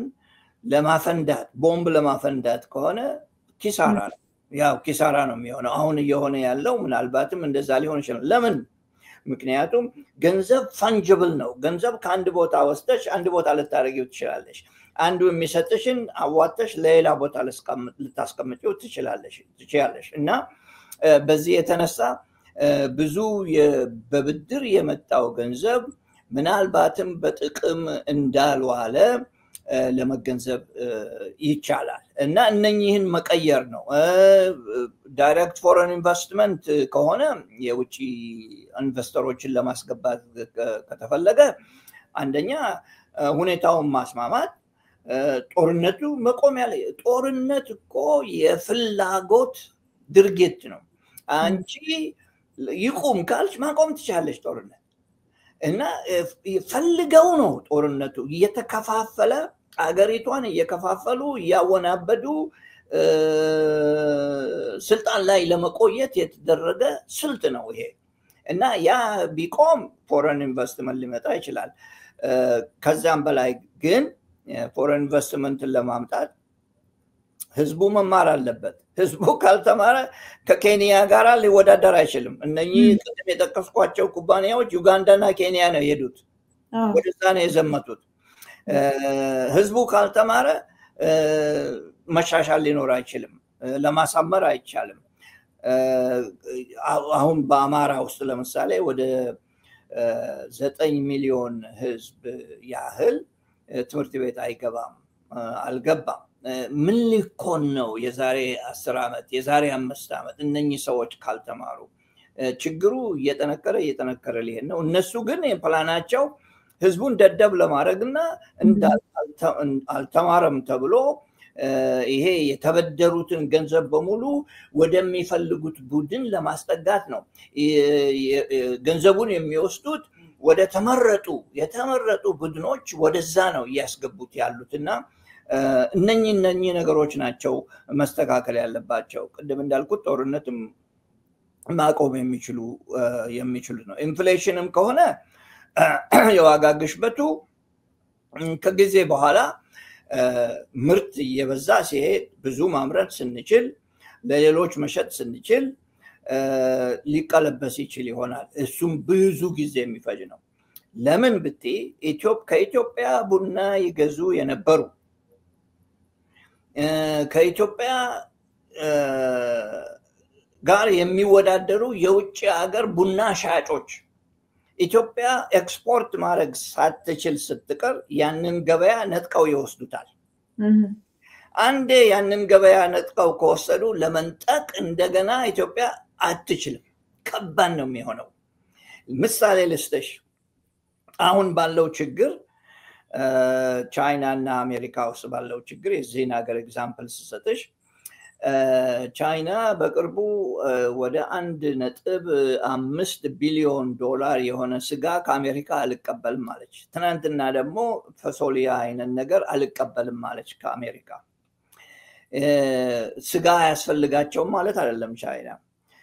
ለማፈንዳት ቦምብ ለማፈንዳት ከሆነ ኪሳራ ነው፣ ያው ኪሳራ ነው የሚሆነው። አሁን እየሆነ ያለው ምናልባትም እንደዛ ሊሆን ይችላል። ለምን? ምክንያቱም ገንዘብ ፈንጅብል ነው። ገንዘብ ከአንድ ቦታ ወስደሽ አንድ ቦታ ልታደርጊው ትችላለሽ። አንዱ የሚሰጥሽን አዋጥተሽ ለሌላ ቦታ ልታስቀምጪው ትችላለሽ እና በዚህ የተነሳ ብዙ በብድር የመጣው ገንዘብ ምናልባትም በጥቅም እንዳልዋለ ለመገንዘብ ይቻላል እና እነኚህን መቀየር ነው። ዳይሬክት ፎሬን ኢንቨስትመንት ከሆነ የውጭ ኢንቨስተሮችን ለማስገባት ከተፈለገ አንደኛ ሁኔታውን ማስማማት፣ ጦርነቱ መቆም ያለ ጦርነት እኮ የፍላጎት ድርጊት ነው። አንቺ ይቁም ካልሽ ማቆም ትችላለሽ ጦርነት እና ፈልገው ነው ጦርነቱ እየተከፋፈለ አገሪቷን እየከፋፈሉ እያወናበዱ ስልጣን ላይ ለመቆየት የተደረገ ስልት ነው ይሄ እና ያ ቢቆም ፎሬን ኢንቨስትመንት ሊመጣ ይችላል። ከዛም በላይ ግን ፎሬን ኢንቨስትመንትን ለማምጣት ህዝቡ መማር አለበት። ህዝቡ ካልተማረ ከኬንያ ጋር ሊወዳደር አይችልም። እነኚህ ቅድም የጠቀስኳቸው ኩባንያዎች ዩጋንዳና ኬንያ ነው የሄዱት፣ ወደዛ ነው የዘመቱት። ህዝቡ ካልተማረ መሻሻል ሊኖር አይችልም፣ ለማሳመር አይቻልም። አሁን በአማራ ውስጥ ለምሳሌ ወደ 9 ሚሊዮን ህዝብ ያህል ትምህርት ቤት አልገባም። ምን ሊኮን ነው? የዛሬ 10 ዓመት የዛሬ 5 ዓመት እነኚህ ሰዎች ካልተማሩ ችግሩ እየጠነከረ ሊሄድ ነው። እነሱ ግን ፕላናቸው ህዝቡን ደደብ ለማድረግና አልተማረም ተብሎ ይሄ የተበደሩትን ገንዘብ በሙሉ ወደሚፈልጉት ቡድን ለማስጠጋት ነው። ገንዘቡን የሚወስዱት ወደ የተመረጡ ቡድኖች ወደዛ ነው እያስገቡት ያሉትና እነኚህ ነገሮች ናቸው መስተካከል ያለባቸው። ቅድም እንዳልኩት ጦርነትም ማቆም የሚችሉ ነው። ኢንፍሌሽንም ከሆነ የዋጋ ግሽበቱ ከጊዜ በኋላ ምርት እየበዛ ሲሄድ ብዙ ማምረት ስንችል ለሌሎች መሸጥ ስንችል ሊቀለበስ ይችል ይሆናል እሱም ብዙ ጊዜ የሚፈጅ ነው ለምን ብትይ ከኢትዮጵያ ቡና ይገዙ የነበሩ ከኢትዮጵያ ጋር የሚወዳደሩ የውጭ ሀገር ቡና ሻጮች ኢትዮጵያ ኤክስፖርት ማድረግ ሳትችል ስትቀር ያንን ገበያ ነጥቀው ይወስዱታል አንዴ ያንን ገበያ ነጥቀው ከወሰዱ ለመንጠቅ እንደገና ኢትዮጵያ አትችልም ከባድ ነው የሚሆነው ምሳሌ ልስጥሽ አሁን ባለው ችግር ቻይና እና አሜሪካ ውስጥ ባለው ችግር የዚህን ሀገር ኤግዛምፕል ስሰጥሽ ቻይና በቅርቡ ወደ 1.5 ቢሊዮን ዶላር የሆነ ስጋ ከአሜሪካ አልቀበልም ማለች ትናንትና ደግሞ ፈሶሊያ አይነት ነገር አልቀበልም ማለች ከአሜሪካ ስጋ ያስፈልጋቸው ማለት አይደለም ቻይና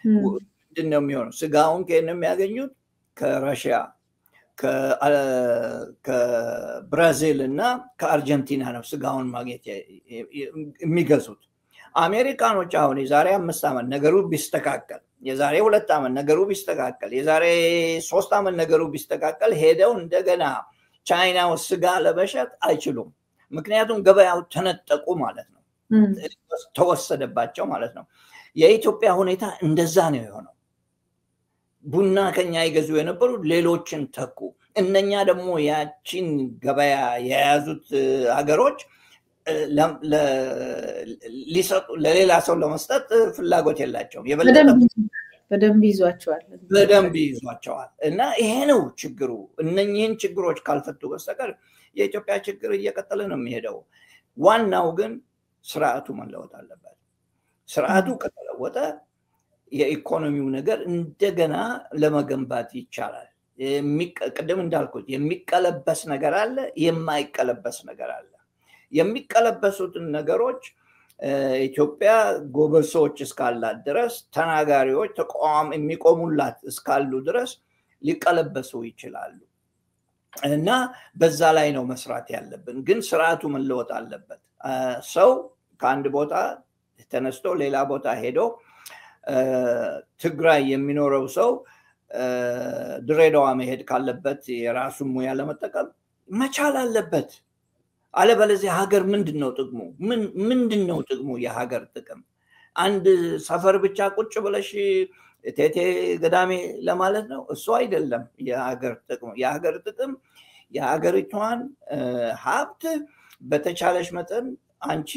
ምንድነው የሚሆነው ስጋውን ከየት ነው የሚያገኙት ከራሺያ ከብራዚል እና ከአርጀንቲና ነው ስጋውን ማግኘት የሚገዙት አሜሪካኖች አሁን የዛሬ 5 አመት ነገሩ ቢስተካከል የዛሬ 2 አመት ነገሩ ቢስተካከል የዛሬ 3 አመት ነገሩ ቢስተካከል ሄደው እንደገና ቻይና ውስጥ ስጋ ለመሸጥ አይችሉም ምክንያቱም ገበያው ተነጠቁ ማለት ነው ተወሰደባቸው ማለት ነው የኢትዮጵያ ሁኔታ እንደዛ ነው የሆነው ቡና ከኛ ይገዙ የነበሩ ሌሎችን ተኩ እነኛ ደግሞ ያቺን ገበያ የያዙት ሀገሮች ለሌላ ሰው ለመስጠት ፍላጎት የላቸውም በደንብ ይዟቸዋል እና ይሄ ነው ችግሩ እነኚህን ችግሮች ካልፈቱ በስተቀር የኢትዮጵያ ችግር እየቀጠለ ነው የሚሄደው ዋናው ግን ስርዓቱ መለወጥ አለበት ስርዓቱ ከተለወጠ የኢኮኖሚው ነገር እንደገና ለመገንባት ይቻላል ቅድም እንዳልኩት የሚቀለበስ ነገር አለ የማይቀለበስ ነገር አለ የሚቀለበሱትን ነገሮች ኢትዮጵያ ጎበሶች እስካላት ድረስ ተናጋሪዎች ተቋም የሚቆሙላት እስካሉ ድረስ ሊቀለበሱ ይችላሉ እና በዛ ላይ ነው መስራት ያለብን ግን ስርዓቱ መለወጥ አለበት ሰው ከአንድ ቦታ ተነስቶ ሌላ ቦታ ሄዶ ትግራይ የሚኖረው ሰው ድሬዳዋ መሄድ ካለበት የራሱን ሙያ ለመጠቀም መቻል አለበት አለበለዚያ ሀገር ምንድነው ጥቅሙ የሀገር ጥቅም አንድ ሰፈር ብቻ ቁጭ ብለሽ ቴቴ ገዳሜ ለማለት ነው እሱ አይደለም የሀገር ጥቅም የሀገሪቷን ሀብት በተቻለሽ መጠን አንቺ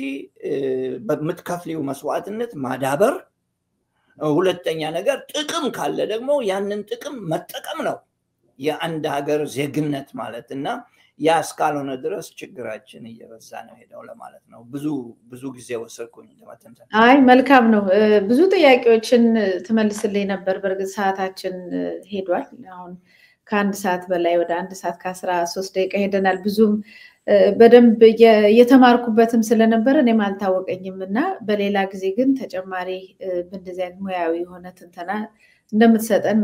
በምትከፍሊው መስዋዕትነት ማዳበር ሁለተኛ ነገር ጥቅም ካለ ደግሞ ያንን ጥቅም መጠቀም ነው የአንድ ሀገር ዜግነት ማለት እና ያ እስካልሆነ ድረስ ችግራችን እየበዛ ነው ሄደው ለማለት ነው ብዙ ጊዜ ወሰድኩኝ ለማተንተን አይ መልካም ነው ብዙ ጥያቄዎችን ትመልስልኝ ነበር በርግጥ ሰዓታችን ሄዷል አሁን ከአንድ ሰዓት በላይ ወደ 1 ሰዓት ከ13 ደቂቃ ሄደናል ብዙም በደንብ የተማርኩበትም ስለነበር እኔም አልታወቀኝምና በሌላ ጊዜ ግን ተጨማሪ በእንደዚህ አይነት ሙያዊ የሆነ ትንተና እንደምትሰጠን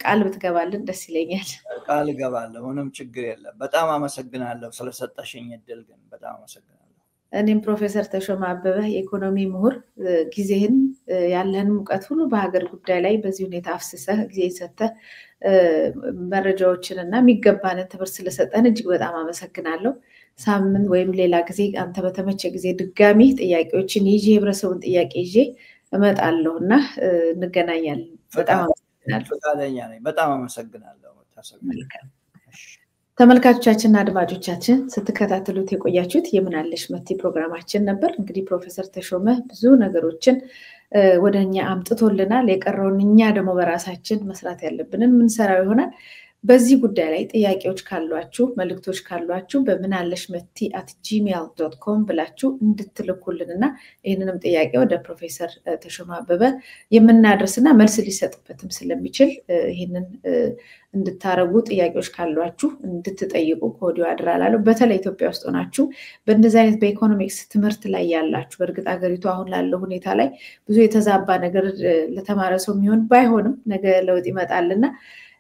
ቃል ብትገባልን ደስ ይለኛል ቃል ገባለሁ ምንም ችግር የለም በጣም አመሰግናለሁ ስለሰጣሽኝ እድል ግን በጣም አመሰግናለሁ እኔም ፕሮፌሰር ተሾመ አበበ የኢኮኖሚ ምሁር ጊዜህን ያለህን ሙቀት ሁሉ በሀገር ጉዳይ ላይ በዚህ ሁኔታ አፍስሰህ ጊዜ ሰጥተህ መረጃዎችንና የሚገባንን ትምህርት ስለሰጠን እጅግ በጣም አመሰግናለሁ ሳምንት ወይም ሌላ ጊዜ አንተ በተመቸ ጊዜ ድጋሚ ጥያቄዎችን ይዤ ህብረተሰቡን ጥያቄ ይዤ እመጣለሁና እንገናኛለን በጣም አመሰግናለሁ ፈቃደኛ ነኝ በጣም አመሰግናለሁ ተመልካቾቻችንና አድማጮቻችን ስትከታተሉት የቆያችሁት የምናለሽ መቲ ፕሮግራማችን ነበር እንግዲህ ፕሮፌሰር ተሾመ ብዙ ነገሮችን ወደኛ አምጥቶልናል የቀረውን እኛ ደግሞ በራሳችን መስራት ያለብንን ምን ሰራው ይሆናል በዚህ ጉዳይ ላይ ጥያቄዎች ካሏችሁ መልእክቶች ካሏችሁ በምናለሽመቲ@gmail.com ብላችሁ እንድትልኩልንና ይሄንንም ጥያቄ ወደ ፕሮፌሰር ተሾመ አበበ የምናደርስና መልስ ሊሰጥበትም ስለሚችል ይሄንን እንድታረጉ ጥያቄዎች ካሏችሁ እንድትጠይቁ ኮዲዮ አድራላለሁ በተለይ ኢትዮጵያ ውስጥ ሆናችሁ በእንደዚህ አይነት በኢኮኖሚክስ ትምህርት ላይ ያላችሁ በርግጥ ሀገሪቱ አሁን ላለው ሁኔታ ላይ ብዙ የተዛባ ነገር ለተማረ ሰው የሚሆን ባይሆንም ነገ ለውጥ ይመጣልና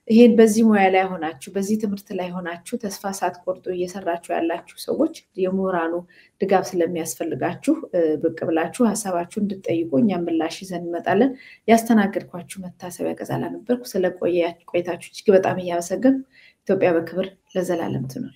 ይሄን በዚህ ሙያ ላይ ሆናችሁ በዚህ ትምህርት ላይ ሆናችሁ ተስፋ ሳትቆርጡ እየሰራችሁ ያላችሁ ሰዎች የምሁራኑ ድጋፍ ስለሚያስፈልጋችሁ ብቅ ብላችሁ ሐሳባችሁን እንድትጠይቁ እኛም ምላሽ ይዘን እንመጣለን። ያስተናገድኳችሁ መታሰቢያ ቀዛላ ነበርኩ። ስለቆያችሁ እጅግ በጣም እያመሰገንኩ ኢትዮጵያ በክብር ለዘላለም ትኑር።